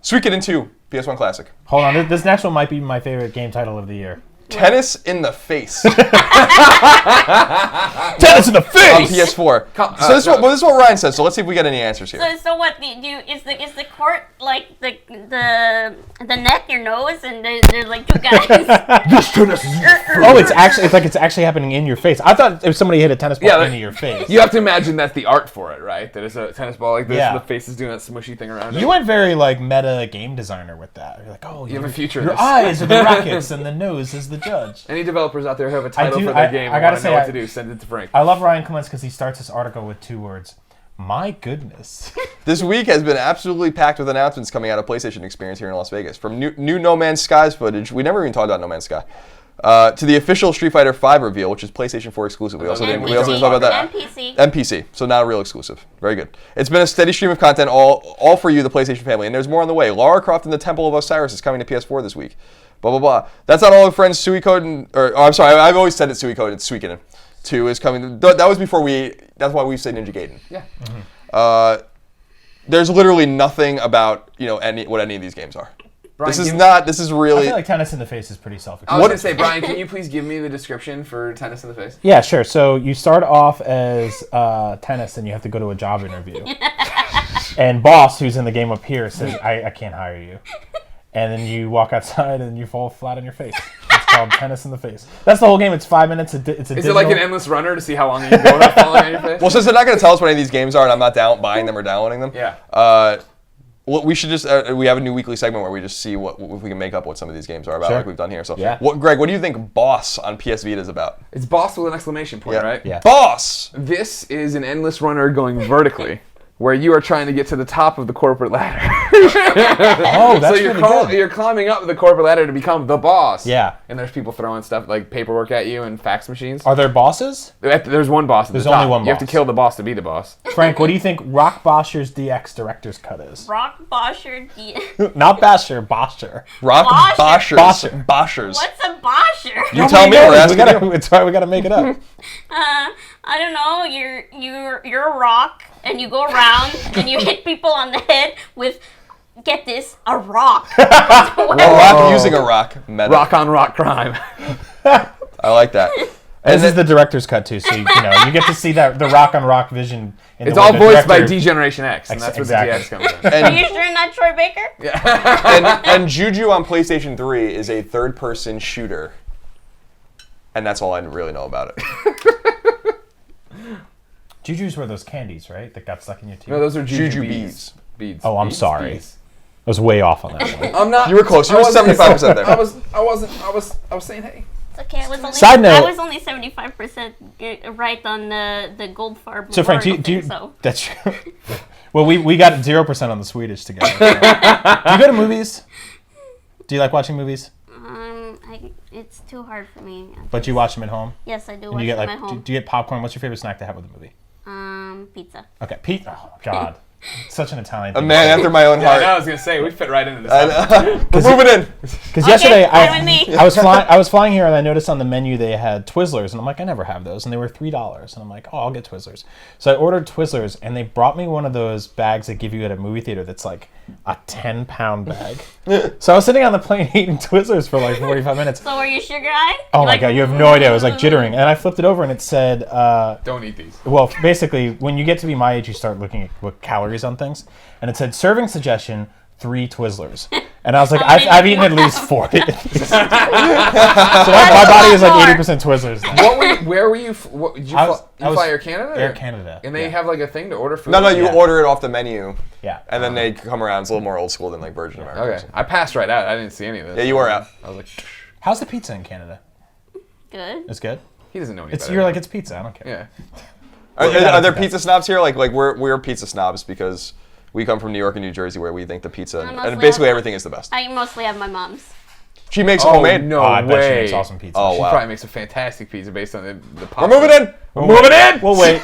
Suikoden 2, PS1 Classic. Hold on, this next one might be my favorite game title of the year. Tennis in the Face Tennis in the on face! PS4. So this is what Ryan says. So let's see if we get any answers here. So what? Is the court like the neck, your nose, and they're like two guys? Oh, it's actually happening in your face. I thought if somebody hit a tennis ball into your face. You have to imagine that's the art for it, right? That it's a tennis ball like this, Yeah. and the face is doing that smushy thing around it. You went very like meta game designer with that. You're like, oh, You have a future in Your this. eyes are the rackets and the nose is the judge. Any developers out there who have a title do- for their I- game I and gotta want to say, know what I- to do, send it to Frank. I love Ryan Clements because he starts his article with 2 words. My goodness. This week has been absolutely packed with announcements coming out of PlayStation Experience here in Las Vegas. From new No Man's Skies footage, we never even talked about No Man's Sky, to the official Street Fighter V reveal, which is PlayStation 4 exclusive. We also didn't talk about that. And PC. NPC, so not a real exclusive. Very good. It's been a steady stream of content, all for you, the PlayStation family, and there's more on the way. Lara Croft and the Temple of Osiris is coming to PS4 this week. Blah, blah, blah. That's not all the friends. Suikoden, I'm sorry, I've always said it's Suikoden. It's Suikoden 2 is coming. That was before that's why we say Ninja Gaiden. Yeah. There's literally nothing about, what any of these games are. Brian, This is I really. feel like tennis in the face is pretty I was self-explanatory. going to say, Brian, can you please give me the description for Tennis in the Face? Yeah, sure. So you start off as tennis and you have to go to a job interview. And boss, who's in the game up here, says, I can't hire you. And then you walk outside and you fall flat on your face. It's called Tennis in the Face. That's the whole game. It's 5 minutes. It's a Is it like an endless runner to see how long you can go without falling on your face? Well, since they're not going to tell us what any of these games are, and I'm not buying them or downloading them. Yeah. Well, we should just we have a new weekly segment where we just see if we can make up what some of these games are about, Sure. like we've done here. So, Yeah. Greg, what do you think Boss on PS Vita is about? It's boss with an exclamation point, right? Yeah. Boss. This is an endless runner going vertically, where you are trying to get to the top of the corporate ladder. Oh, that's so you're, really good. you're climbing up the corporate ladder to become the boss. Yeah. And there's people throwing stuff like paperwork at you and fax machines. Are there bosses? There's one boss at There's the top. only one You have to boss. kill the boss to be the boss. Frank, what do you think Rock Boscher's DX Director's Cut is? Rock Bosher. Not Basher, Boscher. Rock Bosher. Boshers. Boshers. What's a Bosher? You tell me. We're asking you. It's right, we gotta make it up. I don't know. You're a rock, and you go around and you hit people on the head with, get this, a rock. A rock using a rock. Meta. Rock on rock crime. I like that. This is the director's cut too, so you get to see that the rock on rock vision. It's all voiced by D-Generation X, and that's where the DX comes in. Are you sure not Troy Baker? and Juju on PlayStation 3 is a third-person shooter, and that's all I really know about it. Jujus were those candies, right? That got stuck in your teeth. No, those are Juju beads. Oh, I'm sorry. Beads. I was way off on that one. I'm not. You were close. You were 75% there. I was saying, hey. It's okay. I was only, Side note. I was only 75% right on the gold farb. So Frank, do you so. that's true. Well, we got 0% on the Swedish together. So. Do you go to movies? Do you like watching movies? It's too hard for me. But you watch them at home? Yes, I do And watch you get them like, at home. do you get popcorn? What's your favorite snack to have with a movie? Pizza. Okay, pizza. Oh God, such an Italian A thing. man after my own Yeah, heart. I was gonna say we fit right into this. We're moving in. Because yesterday fine with me. I was flying here and I noticed on the menu they had Twizzlers and I'm like, I never have those, and they were $3 and I'm like, oh, I'll get Twizzlers. So I ordered Twizzlers and they brought me one of those bags that give you at a movie theater that's like a 10-pound bag. So I was sitting on the plane eating Twizzlers for like 45 minutes. So were you sugar eye? Oh my God, you have no idea. I was like jittering, and I flipped it over and it said, Don't eat these. well, basically, when you get to be my age, you start looking at what calories on things, and it said serving suggestion 3 Twizzlers, and I was like, I've eaten at least 40. So my body is like 80% Twizzlers now. Where were you? Did you I was fly Air Canada? Air Canada. And they yeah. have like a thing to order food? No, you Yeah. order it off the menu, Yeah. and then they come around. It's a little more old school than like Virgin America. Okay. I passed right out. I didn't see any of this. Yeah, you were out. I was like, How's the pizza in Canada? Good. It's good. he doesn't know any It's better. you're like it's pizza. I don't care. Yeah. Are there pizza snobs here? Like we're pizza snobs because we come from New York and New Jersey, where we think the pizza I and mostly basically have- everything is the best. I mostly have my mom's. She makes Oh, homemade. no Oh, I bet she way. makes awesome pizza. Oh, She wow. probably makes a fantastic pizza based on the pasta. We're moving in. We're moving in! We'll wait.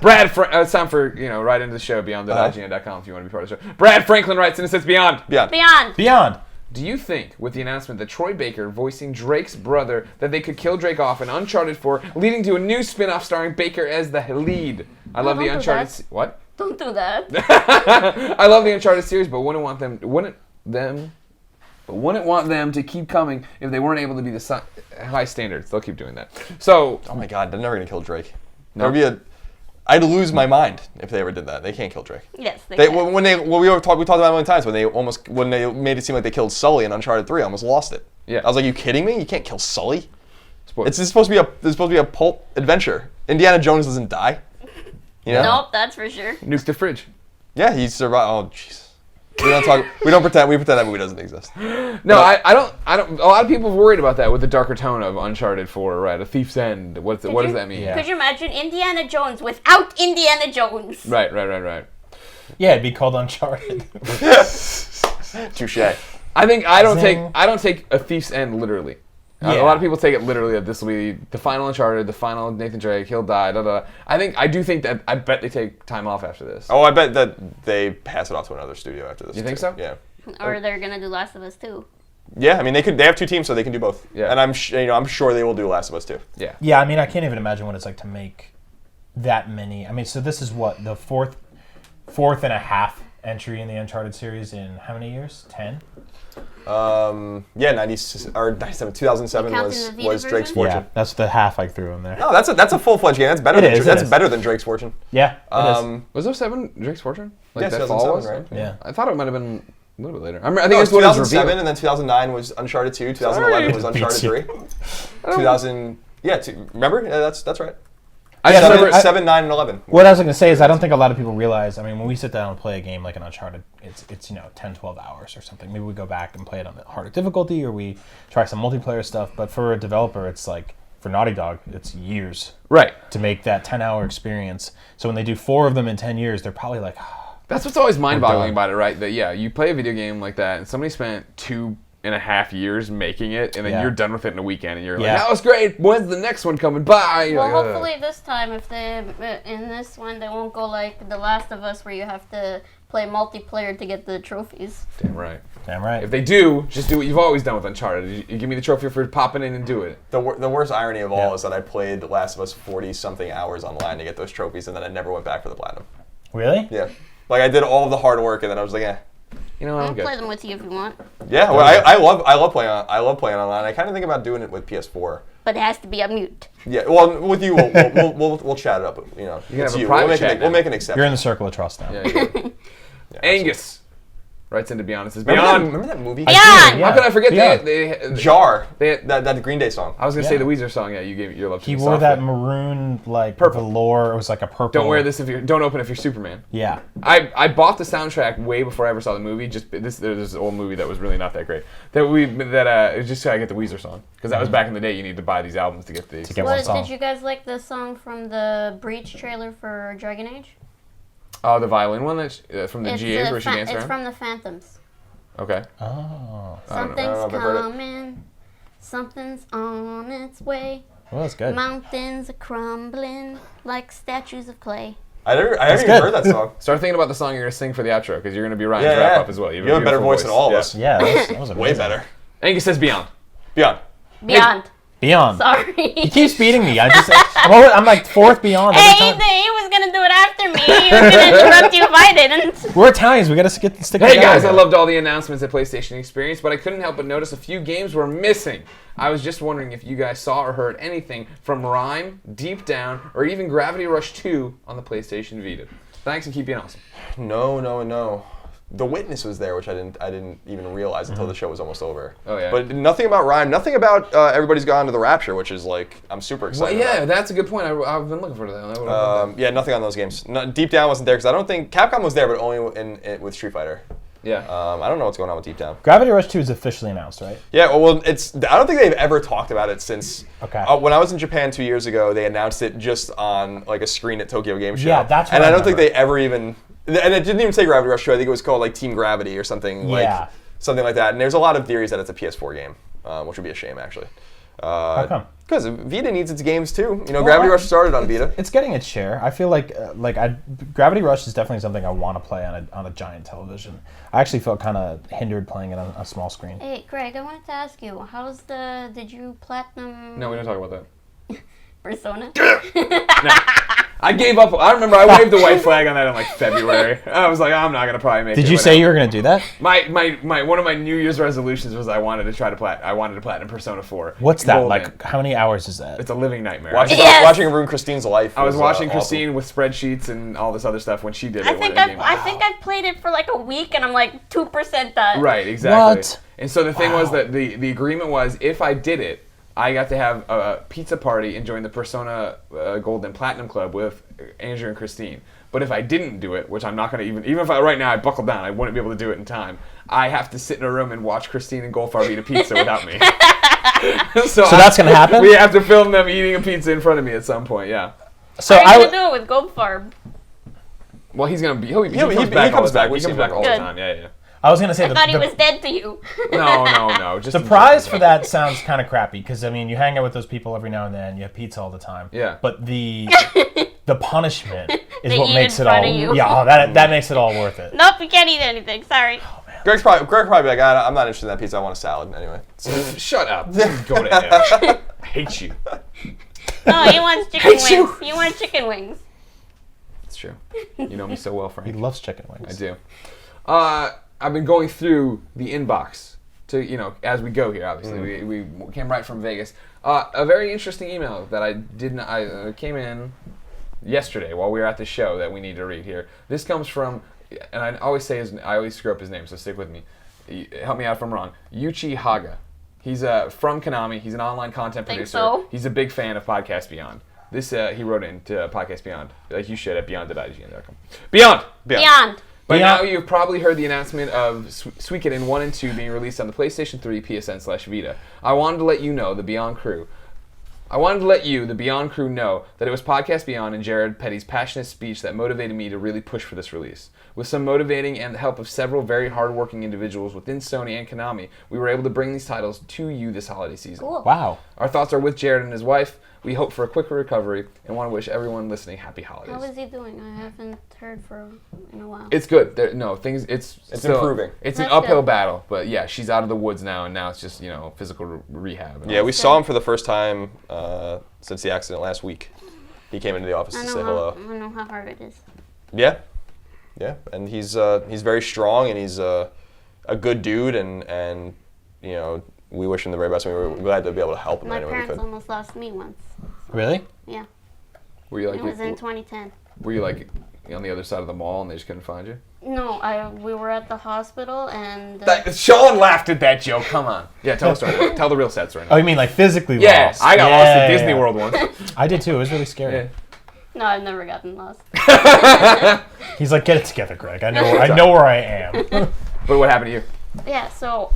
Brad, it's time for, right into the show, beyond.ign.com if you want to be part of the show. Brad Franklin writes, and it says Beyond. Yeah. Beyond. Beyond. Do you think, with the announcement that Troy Baker voicing Drake's brother, that they could kill Drake off in Uncharted 4, leading to a new spin-off starring Baker as the lead? I love the don't do Uncharted... that. What? Don't do that. I love the Uncharted series, but wouldn't want them to keep coming if they weren't able to be the high standards. They'll keep doing that. So, Oh my God, they're never gonna kill Drake. No. I'd lose my mind if they ever did that. They can't kill Drake. Yes, they We can. talked about it a million times when they made it seem like they killed Sully in Uncharted 3. I almost lost it. Yeah. I was like, you kidding me? You can't kill Sully. spoil- It's supposed to be a pulp adventure. Indiana Jones doesn't die. You know? Nope, that's for sure. nuke the fridge. Yeah, he survived. Oh, jeez. We pretend that movie doesn't exist. No, I don't. A lot of people are worried about that with the darker tone of Uncharted 4, right? A thief's end. What does that mean? Yeah. Could you imagine Indiana Jones without Indiana Jones? Right. Yeah, it'd be called Uncharted. Touche. I Zing. don't take a thief's end literally. Yeah. A lot of people take it literally that this will be the final Uncharted, the final Nathan Drake, he'll die, I do think that, I bet they take time off after this. Oh, I bet that they pass it off to another studio after this. You think too. so? Yeah. Or they're gonna do Last of Us 2. Yeah, I mean they have 2 teams, so they can do both. Yeah. And I'm sure they will do Last of Us 2. Yeah. Yeah, I mean, I can't even imagine what it's like to make that many. I mean, so this is what, the fourth and a half entry in the Uncharted series in how many years? 10? Yeah, 97, 2007 You counting was the Vita Drake's version? Fortune. Yeah, that's the half I threw in there. No, that's a full-fledged game. That's better. It is, it That's is. better than Drake's Fortune. Yeah, it is. Was 07 Drake's Fortune? Yeah, That fall was? 2007, right? Yeah. I thought it might have been a little bit later. I think No, it it's was what it was 2007, revealed. and then 2009 was Uncharted 2. 2011 was Uncharted 3. 2000. Yeah, remember? Yeah, that's right. I just Yeah, remember 7, 9, and 11. What I was going to say is I don't think a lot of people realize, I mean, when we sit down and play a game like an Uncharted, it's 10, 12 hours or something. Maybe we go back and play it on the harder difficulty, or we try some multiplayer stuff. But for a developer, it's like, for Naughty Dog, it's years right. to make that 10-hour experience. So when they do 4 of them in 10 years, they're probably like, That's what's always mind-boggling done. about it, right? That you play a video game like that, and somebody spent 2.5 years making it, and then Yeah. you're done with it in a weekend, and you're Yeah. like, "That was great. When's the next one coming by?" You're Well, like, "Ugh." hopefully this time, if in this one, they won't go like The Last of Us, where you have to play multiplayer to get the trophies. Damn right. damn right. If they do, just do what you've always done with Uncharted. You give me the trophy for popping in and do it. The worst irony of all Yeah. is that I played The Last of Us 40-something hours online to get those trophies, and then I never went back for the platinum. Really? Yeah. Like, I did all of the hard work, and then I was like, eh. You know, I'll I'm good. play them with you if you want. Yeah, well, I love playing online. I kind of think about doing it with PS4. But it has to be a mute. Yeah, well, with you, we'll chat it up. You know, You can it's have a you. private We'll chat we'll now. make an exception. You're in the circle of trust now. Yeah, you're good. Angus writes into Beyond. It says Remember that, Beyond. remember that movie? Beyond! Yeah. How could I forget Beyond. they Jar. They- that Green Day song. I was gonna say Yeah. the Weezer song. Yeah, you gave your love to He me wore softly. that maroon like velour. It was like a purple. Don't wear this if you're. Don't open if you're Superman. Yeah. I bought the soundtrack way before I ever saw the movie. Just there's this old movie that was really not that great. It was just so I get the Weezer song because that was back in the day. You need to buy these albums to get these. To get one song. Did you guys like the song from the Breach trailer for Dragon Age? Oh, the violin one that's from the GAs where she danced It's around. from the Phantoms. Okay. Oh. Something's know if I've heard it. coming. Something's on its way. Well, that's good. Mountains are crumbling like statues of clay. I haven't even good. heard that song. Start thinking about the song you're gonna sing for the outro because you're gonna be Ryan's Yeah, wrap yeah. up as well. You have a better beautiful voice than all of Yeah. us. Yeah, that was Way amazing. better. Angus says Beyond. Beyond. Beyond. Beyond. Sorry. He keeps beating me. I'm like fourth Beyond every Hey, time. he was gonna do it after me. He was gonna interrupt you if I didn't. We're Italians. We gotta stick Hey together. guys, I loved all the announcements at PlayStation Experience, but I couldn't help but notice a few games were missing. I was just wondering if you guys saw or heard anything from Rime, Deep Down, or even Gravity Rush 2 on the PlayStation Vita. Thanks and keep being awesome. No. The Witness was there, which I didn't even realize until the show was almost over. Oh, yeah. But nothing about Rhyme, nothing about Everybody's Gone to the Rapture, which is like I'm super Well, excited. yeah, about. that's a good point. I've been looking for that. Yeah, nothing on those games. No, Deep Down wasn't there because I don't think Capcom was there, but only with Street Fighter. Yeah. I don't know what's going on with Deep Down. Gravity Rush 2 is officially announced, right? Yeah, well, I don't think they've ever talked about it since. Okay. When I was in Japan 2 years ago, they announced it just on like a screen at Tokyo Game Show. Yeah, that's what And I I don't think remember. they ever even. And it didn't even say Gravity Rush 2. I think it was called like Team Gravity or something Yeah. something like that. And there's a lot of theories that it's a PS4 game, which would be a shame actually. How come? Because Vita needs its games too. You know, Gravity Rush started on Vita. It's getting its share. I feel like Gravity Rush is definitely something I want to play on a giant television. I actually felt kind of hindered playing it on a small screen. Hey, Greg, I wanted to ask you, did you platinum No, we don't talk about that. Persona? I gave up. I remember I waved the white flag on that in like February. I was like, I'm not gonna probably make it. Did you say you were going to do that? My one of my New Year's resolutions was I wanted to platinum Persona 4. What's that? Golden. Like, how many hours is that? It's a living nightmare. Watching ruin Christine's life. I was watching awesome. Christine with spreadsheets and all this other stuff when she did it. I when think it came out. I think I've played it for like a week and I'm like 2% done. Right, exactly. What? And so the thing was that the agreement was if I did it, I got to have a pizza party and join the Persona Gold and Platinum Club with Andrew and Christine. But if I didn't do it, which I'm not going to even if right now I buckled down, I wouldn't be able to do it in time. I have to sit in a room and watch Christine and Goldfarb eat a pizza without me. so that's gonna happen? We have to film them eating a pizza in front of me at some point. Yeah. So How are you gonna do it with Goldfarb? Well, he's gonna be. He comes he back all comes the time. back. We He see comes him back all all the the time. Yeah. I was going to say I thought he was dead to you. No. Just the prize for that sounds kind of crappy because I mean you hang out with those people every now and then, you have pizza all the time. Yeah. But the punishment is They what eat makes in it all. front of you. Yeah, that makes it all worth it. Nope, you can't eat anything. Sorry. Greg probably be like, I'm not interested in that pizza. I want a salad anyway. Shut up. Go to hell. I hate you. No, he wants chicken wings. He wants chicken wings. It's true. You know me so well, He Frank. loves chicken wings. I do. I've been going through the inbox to, as we go here, obviously. We came right from Vegas. A very interesting email that I came in yesterday while we were at the show that we need to read here. This comes from, and I always screw up his name, so stick with me. Help me out if I'm wrong. Yuchi Haga. He's from Konami. He's an online content Think producer. so. He's a big fan of Podcast Beyond. This he wrote it into Podcast Beyond, like you should at beyond.ign.com. Beyond. By Beyond. now, you've probably heard the announcement of Suikoden 1 and 2 being released on the PlayStation 3, PSN/Vita. I wanted to let you know, the Beyond crew, know that it was Podcast Beyond and Jared Petty's passionate speech that motivated me to really push for this release. With some motivating and the help of several very hardworking individuals within Sony and Konami, we were able to bring these titles to you this holiday season. Cool. Wow. Our thoughts are with Jared and his wife. We hope for a quicker recovery and want to wish everyone listening happy holidays. How is he doing? I haven't heard in a while. It's good. It's still, improving. It's an That's uphill good. battle, but yeah, she's out of the woods now, and now it's just physical rehab. And Yeah, all we that. saw him for the first time since the accident last week. He came into the office I to know say hello. I know how hard it is. Yeah, and he's very strong, and he's a good dude, and you know, we wish him the very best. We were glad to be able to help him My any way we parents could. almost lost me once. Really? Yeah, Were you like it was in 2010. were you like on the other side of the mall and they just couldn't find you? No, we were at the hospital and Sean laughed at that joke. Come on. Yeah, tell the story. Tell the real sad story. Oh, you mean like physically Yeah, lost? I got lost at Yeah, Disney yeah. World once. I did too. It was really scary. Yeah. no, I've never gotten lost. He's like, get it together, Greg. I know where I am. But what happened to you? Yeah, so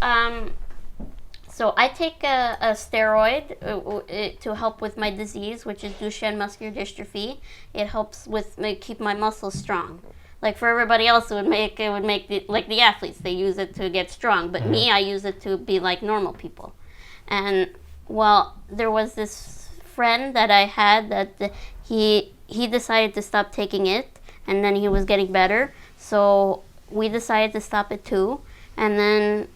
I take a steroid to help with my disease, which is Duchenne muscular dystrophy. It helps with keep my muscles strong. Like for everybody else, it would make the athletes, they use it to get strong, but me, I use it to be like normal people. And well, there was this friend that I had that he decided to stop taking it, and then he was getting better, so we decided to stop it too. And then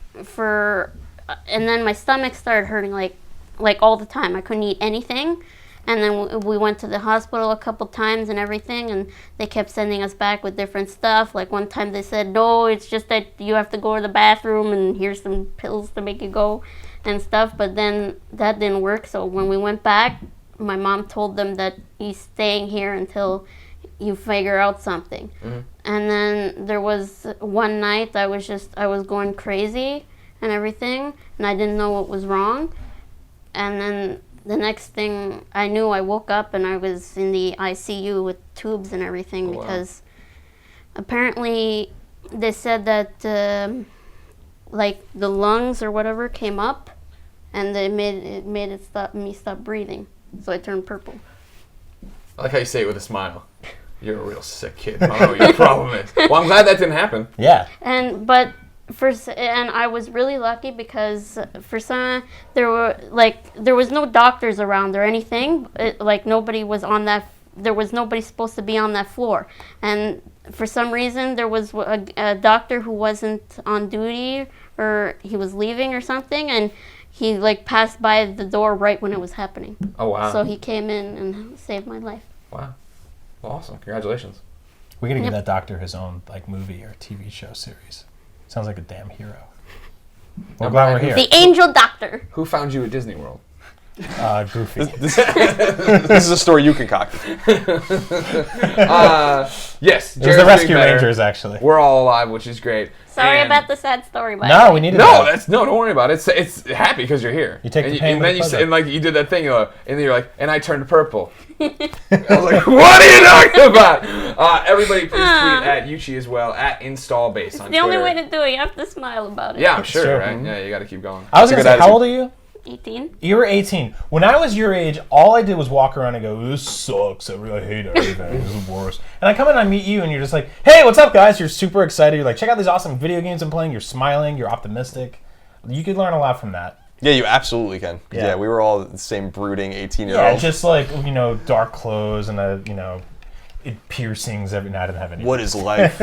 my stomach started hurting like all the time. I couldn't eat anything. And then we went to the hospital a couple times and everything, and they kept sending us back with different stuff. Like one time they said, no, it's just that you have to go to the bathroom and here's some pills to make you go and stuff. But then that didn't work. So when we went back, my mom told them that he's staying here until you figure out something. Mm-hmm. And then there was one night I was going crazy and everything, and I didn't know what was wrong. And then the next thing I knew, I woke up and I was in the ICU with tubes and everything because apparently they said that like the lungs or whatever came up and they made me stop breathing. So I turned purple. I like how you say it with a smile. You're a real sick kid. I don't know what your problem is. Well, I'm glad that didn't happen. Yeah. And I was really lucky because for some there was no doctors around or anything. Nobody was on that. There was nobody supposed to be on that floor. And for some reason there was a doctor who wasn't on duty or he was leaving or something, and he passed by the door right when it was happening. Oh wow! So he came in and saved my life. Wow, awesome! Congratulations. We're gonna give that doctor his own movie or TV show series. Sounds like a damn hero. Well, glad we're here. The Angel Doctor. Who found you at Disney World? Goofy. This is a story you concocted. Yes, It was the Rescue Rangers, actually. We're all alive, which is great. Sorry And- about the sad story, but No, we needed that. Don't worry about it. It's happy because you're here. You take the pain and with then you pleasure. and you did that thing, and then you're like, and I turned purple. I was like, what are you talking about? Everybody, please tweet at Yuchi as well at InstallBase on the only Twitter. way to do it. You have to smile about it. Yeah, I'm sure, true. right? Yeah, you got to keep going. I was That's gonna a say, good how attitude. old are you? 18. You were 18. When I was your age, all I did was walk around and go, this sucks. I really hate everything. This is the worst. And I come in and I meet you, and you're just like, hey, what's up, guys? You're super excited. You're like, check out these awesome video games I'm playing. You're smiling. You're optimistic. You could learn a lot from that. Yeah, you absolutely can. Yeah. Yeah, we were all the same brooding 18-year-olds. Yeah, just dark clothes and piercings every night. I didn't have any. What is life?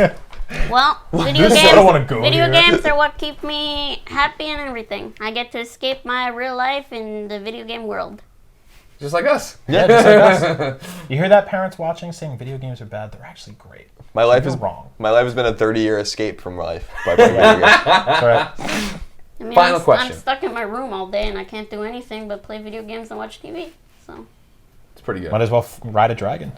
Well, video This is- games. I don't wanna go video here. games are what keep me happy and everything. I get to escape my real life in the video game world. Just like us. Yeah, just like us. You hear that, parents watching, saying video games are bad? They're actually great. My life You're is wrong. My life has been a 30-year escape from life by playing video games. That's right. I mean, Final I'm question. stuck in my room all day and I can't do anything but play video games and watch TV. So It's pretty good. Might as well ride a dragon.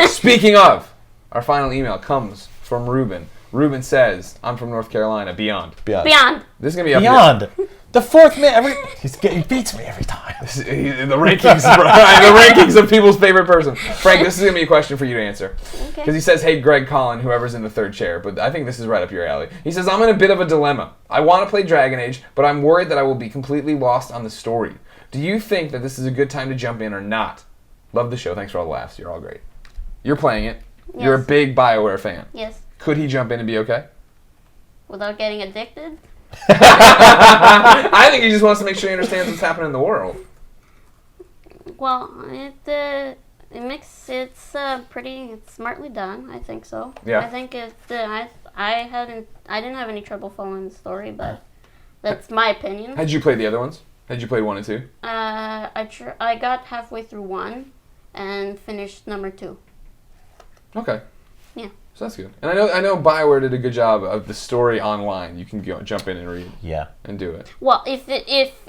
Speaking of, our final email comes from Ruben. Ruben says, I'm from North Carolina, beyond. Beyond. This is going to be up Beyond. The fourth man. He beats me every time. here. The rankings, the rankings of people's favorite person. Frank, this is going to be a question for you to answer. Okay. Because he says, hey, Greg, Colin, whoever's in the third chair, but I think this is right up your alley. He says, I'm in a bit of a dilemma. I want to play Dragon Age, but I'm worried that I will be completely lost on the story. Do you think that this is a good time to jump in or not? Love the show. Thanks for all the laughs. You're all great. You're playing it. Yes. You're a big BioWare fan. Yes. Could he jump in and be okay? Without getting addicted? I think he just wants to make sure he understands what's happening in the world. Well, it's pretty smartly done. I think so. Yeah. I think I didn't have any trouble following the story, but that's my opinion. Had you played the other ones? Had you played 1 and 2? I got halfway through 1 and finished number 2. Okay. Yeah. So that's good. And I know BioWare did a good job of the story online. You can jump in and read Yeah. and do it. Well, if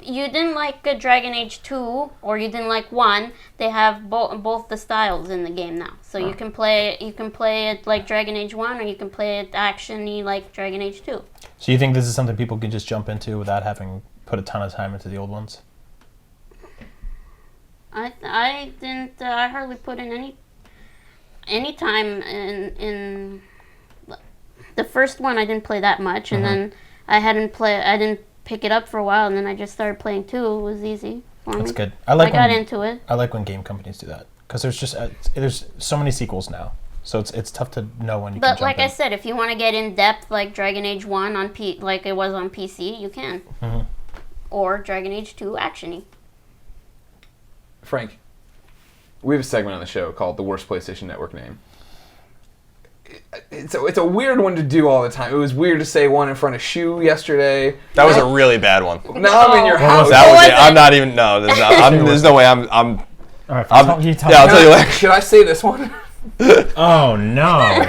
you didn't like Dragon Age 2 or you didn't like 1, they have both the styles in the game now. So you can play it like Dragon Age 1 or you can play it actiony like Dragon Age 2. So you think this is something people can just jump into without having put a ton of time into the old ones? I didn't. I hardly put in any time in the first one. I didn't play that much, and then I didn't pick it up for a while, and then I just started playing 2. It was easy for me. That's good. I got into it. I like when game companies do that because there's so many sequels now, so it's tough to know when you can But jump like in. I said, if you want to get in depth like Dragon Age 1 like it was on PC, you can. Or Dragon Age 2 actiony. Frank, we have a segment on the show called The Worst PlayStation Network Name. It's a weird one to do all the time. It was weird to say one in front of Shu yesterday. That was a really bad one. Now I'm in your house. That was it. I'm not even. No, there's no way. I'm. All right, I'll tell you later. Should I say this one? Oh no!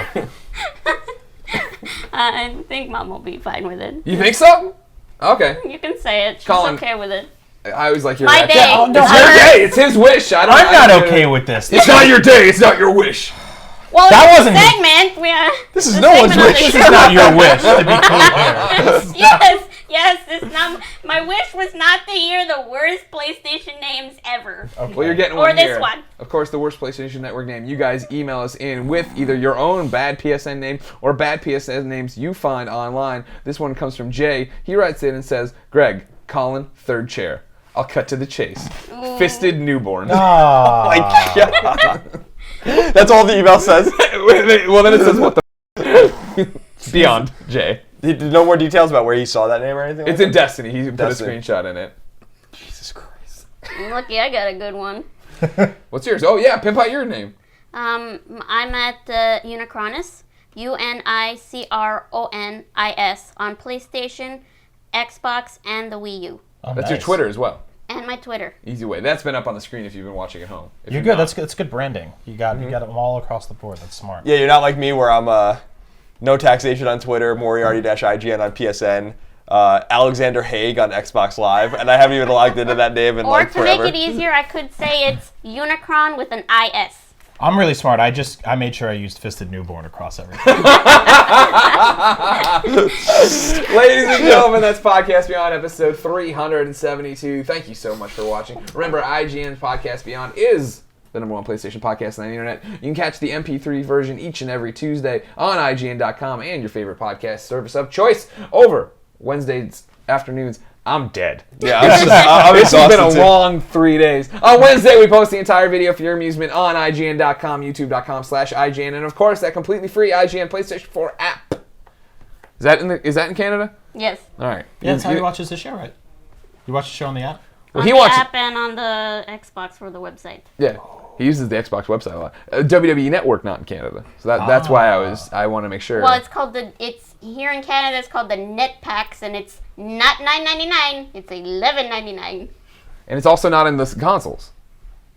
I think Mom will be fine with it. You think so? Okay. You can say it. She's Colin. okay with it. I was like, you're My right. day. Yeah, it's your day. It's his wish. I'm not okay with this. It's not your day. It's not your wish. Well, That it's wasn't a his- segment. This is no one's wish. This is not your wish, to be clear. yes. It's not. My wish was not to hear the worst PlayStation names ever. Well, you're getting Or one this here. one. Of course, the worst PlayStation Network name. You guys email us in with either your own bad PSN name or bad PSN names you find online. This one comes from Jay. He writes in and says, Greg, Colin, third chair. I'll cut to the chase. Fisted newborn. My God. That's all the email says. Well, then it says, what the Beyond, Jay. No more details about where he saw that name or anything? It's like in Destiny. He put Destiny. a screenshot in it. Jesus Christ. Lucky I got a good one. What's yours? Oh, yeah. Pimp out your name. I'm at Unicronis. Unicronis on PlayStation, Xbox, and the Wii U. Oh, That's your nice. Twitter as well. And my Twitter. Easy way. That's been up on the screen if you've been watching at home. If You're good. not- That's good branding. You got them all across the board. That's smart. Yeah, you're not like me where I'm no taxation on Twitter, Moriarty-IGN on PSN, Alexander Haig on Xbox Live, and I haven't even logged into that name in Or like to forever. make it easier, I could say it's Unicron with an IS. I'm really smart. I made sure I used Fisted Newborn across everything. Ladies and gentlemen, that's Podcast Beyond episode 372. Thank you so much for watching. Remember, IGN's Podcast Beyond is the #1 PlayStation podcast on the internet. You can catch the MP3 version each and every Tuesday on IGN.com and your favorite podcast service of choice. Over Wednesdays afternoons, I'm dead. Yeah, I'm This has been a exhausted too. long 3 days. On Wednesday, we post the entire video for your amusement on IGN.com, YouTube.com/IGN, and of course, that completely free IGN PlayStation 4 app. Is that in Canada? Yes. All right. Yeah, that's how he watches the show, right? You watch the show on the app? Well, On he the watches. app and on the Xbox for the website. Yeah, he uses the Xbox website a lot. WWE Network not in Canada, so that's why I want to make sure. Well, it's here in Canada. It's called the Net Packs, and it's not $9.99. It's $11.99. And it's also not in the consoles.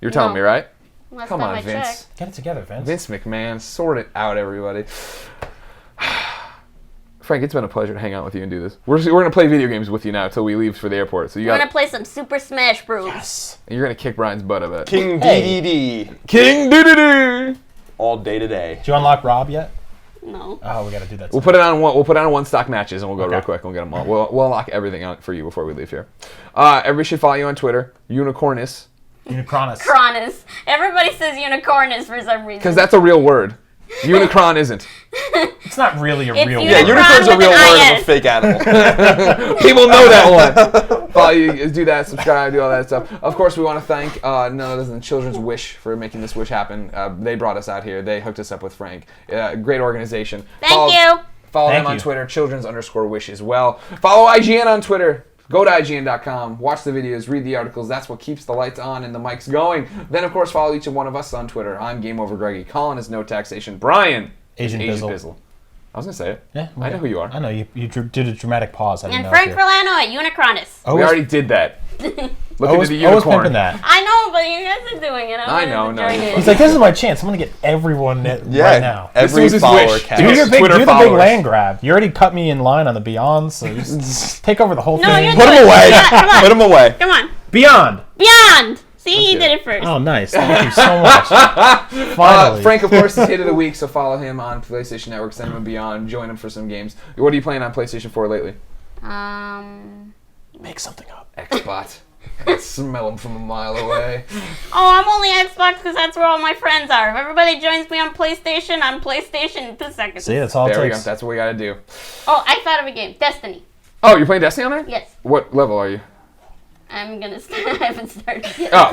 You're telling No. me, right? Last Come time on, I Vince. checked. Get it together, Vince. Vince McMahon, sort it out, everybody. Frank, it's been a pleasure to hang out with you and do this. We're gonna play video games with you now until we leave for the airport. So We're gonna play some Super Smash Bros. Yes. you're gonna kick Brian's butt, I bet. King Hey. DDD. King Doo-doo-doo. All day today. Did you unlock Rob yet? No. Oh, we got to do that. We'll put it on one. We'll put it on one stock matches, and we'll go Okay. real quick. And we'll get them all. We'll unlock everything out for you before we leave here. Everybody should follow you on Twitter, Unicornis, Unicronis. Cronus. Everybody says unicornus for some reason. because that's a real word. Unicron isn't. It's not really a It's real Yeah, Unicron word. unicorn's a with real an word of IS. a fake animal. People know that one. Follow you, do that, subscribe, do all that stuff. Of course, we want to thank none other than Children's Wish for making this wish happen. They brought us out here. They hooked us up with Frank. Great organization. Thank you. Follow Thank them on you. Twitter, children's_wish as well. Follow IGN on Twitter. Go to IGN.com, watch the videos, read the articles. That's what keeps the lights on and the mics going. Then, of course, follow each and one of us on Twitter. I'm Game Over Greggy. Colin is No Taxation. Brian is Agent Agent Bizzle. Bizzle. I was going to say it. Yeah, I know who you are. I know you did a dramatic pause. I didn't And know Frank if Furlano at Unicronus. Oh, We was- already did that. Looking at the Always unicorn. pimping that. I know, but you guys are doing it. I know, no, you're He's like, this is my chance. I'm gonna get everyone right now. Every This was his follower wish. counts. Do the Twitter big followers. land grab. You already cut me in line on the Beyond, so just take over the whole No, thing. you're Put doing him away. it. Come on. Put him away. Come on. Beyond. Beyond. See, he did it first. Oh, nice. Thank you so much. Finally. Frank, of course, is hit of the week, so follow him on PlayStation Network, send him a Beyond, join him for some games. What are you playing on PlayStation 4 lately? Make something up. Xbot. I can smell him from a mile away. Oh, I'm only Xbox because that's where all my friends are. If everybody joins me on PlayStation, I'm PlayStation in 2 seconds. See, that's all it There we go. takes. That's what we gotta do. Oh, I thought of a game. Destiny. Oh, you're playing Destiny on there? Yes. What level are you? I'm gonna start. I haven't started yet. Oh,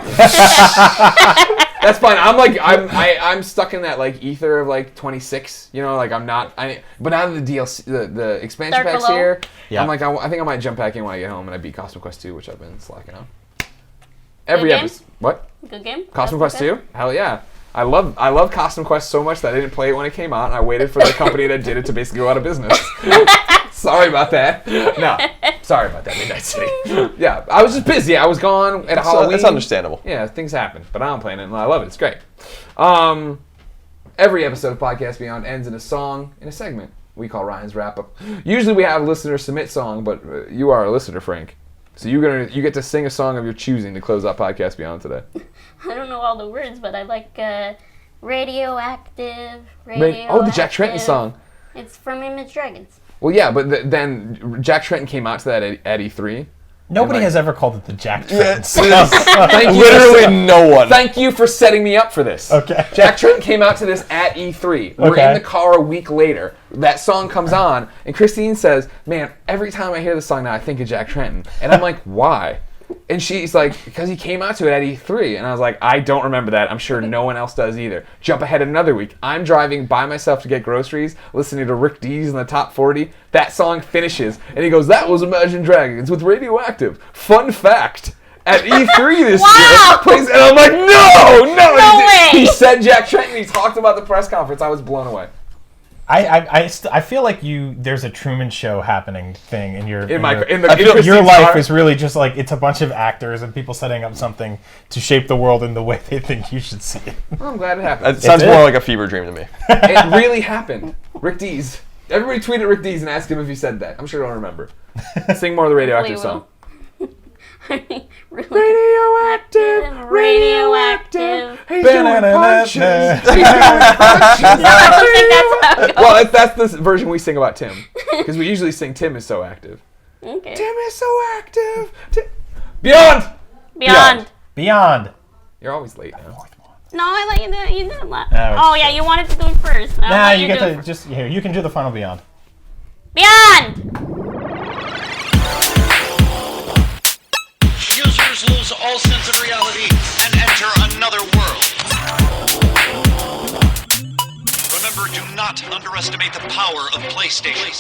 that's fine. I'm stuck in that like ether of like 26. You know, like I'm not. But now that the DLC, the expansion Dark pack's Below? here, Yeah. I'm like I think I might jump back in when I get home and I beat Cosmic Quest 2, which I've been slacking on. Every game? episode. What? Good game. Cosmic Quest 2? Hell yeah. I love Cosmic Quest so much that I didn't play it when it came out, and I waited for the company that did it to basically go out of business. Sorry about that. No. Sorry about that, Midnight City. Yeah, I was just busy. I was gone at Halloween. It's understandable. Yeah, things happen, but I'm playing it and I love it. It's great. Every episode of Podcast Beyond ends in a song in a segment we call Ryan's Wrap Up. Usually we have a listener submit song, but you are a listener, Frank. So you get to sing a song of your choosing to close out Podcast Beyond today. I don't know all the words, but I like Radioactive. Oh, the Jack Trenton song. It's from Image Dragons. Well, yeah, but then Jack Trenton came out to that at E3. Nobody like- has ever called it the Jack Trenton. Thank you. Literally no one. Thank you for setting me up for this. Okay. Jack Trenton came out to this at E3. We're Okay. in the car a week later. That song comes on, and Christine says, "Man, every time I hear this song now, I think of Jack Trenton." And I'm like, "Why?" And she's like, "Because he came out to it at E3." And I was like, "I don't remember that. I'm sure no one else does either." Jump ahead another week. I'm driving by myself to get groceries, listening to Rick Dees in the top 40. That song finishes, and he goes, "That was Imagine Dragons with Radioactive. Fun fact." At E3 this year, plays, and I'm like, no way. He said Jack Trenton. He talked about the press conference. I was blown away. I feel like there's a Truman Show happening thing in your In I feel feel Christine's your life heart. is really just like it's a bunch of actors and people setting up something to shape the world in the way they think you should see it. Well, I'm glad it happened. It sounds It more is. like a fever dream to me. It really happened. Rick Dees. Everybody tweeted Rick Dees and asked him if he said that. I'm sure you don't remember. Sing more of the Radioactive song. Radioactive. Radioactive. He's doing punches. He's doing punches. I don't think that's how it goes. Well, that's the version we sing about Tim. Because we usually sing Tim is so active. Okay. Tim is so active. Beyond! Beyond. Beyond. You're always late now. No, I let you do it. You did it last. No, Oh, yeah, you wanted to do it first. I'll Nah, let you do get it to first. just here. You can do the final Beyond. Beyond! Users lose all sense of reality and enter another world. Remember, do not underestimate the power of PlayStation.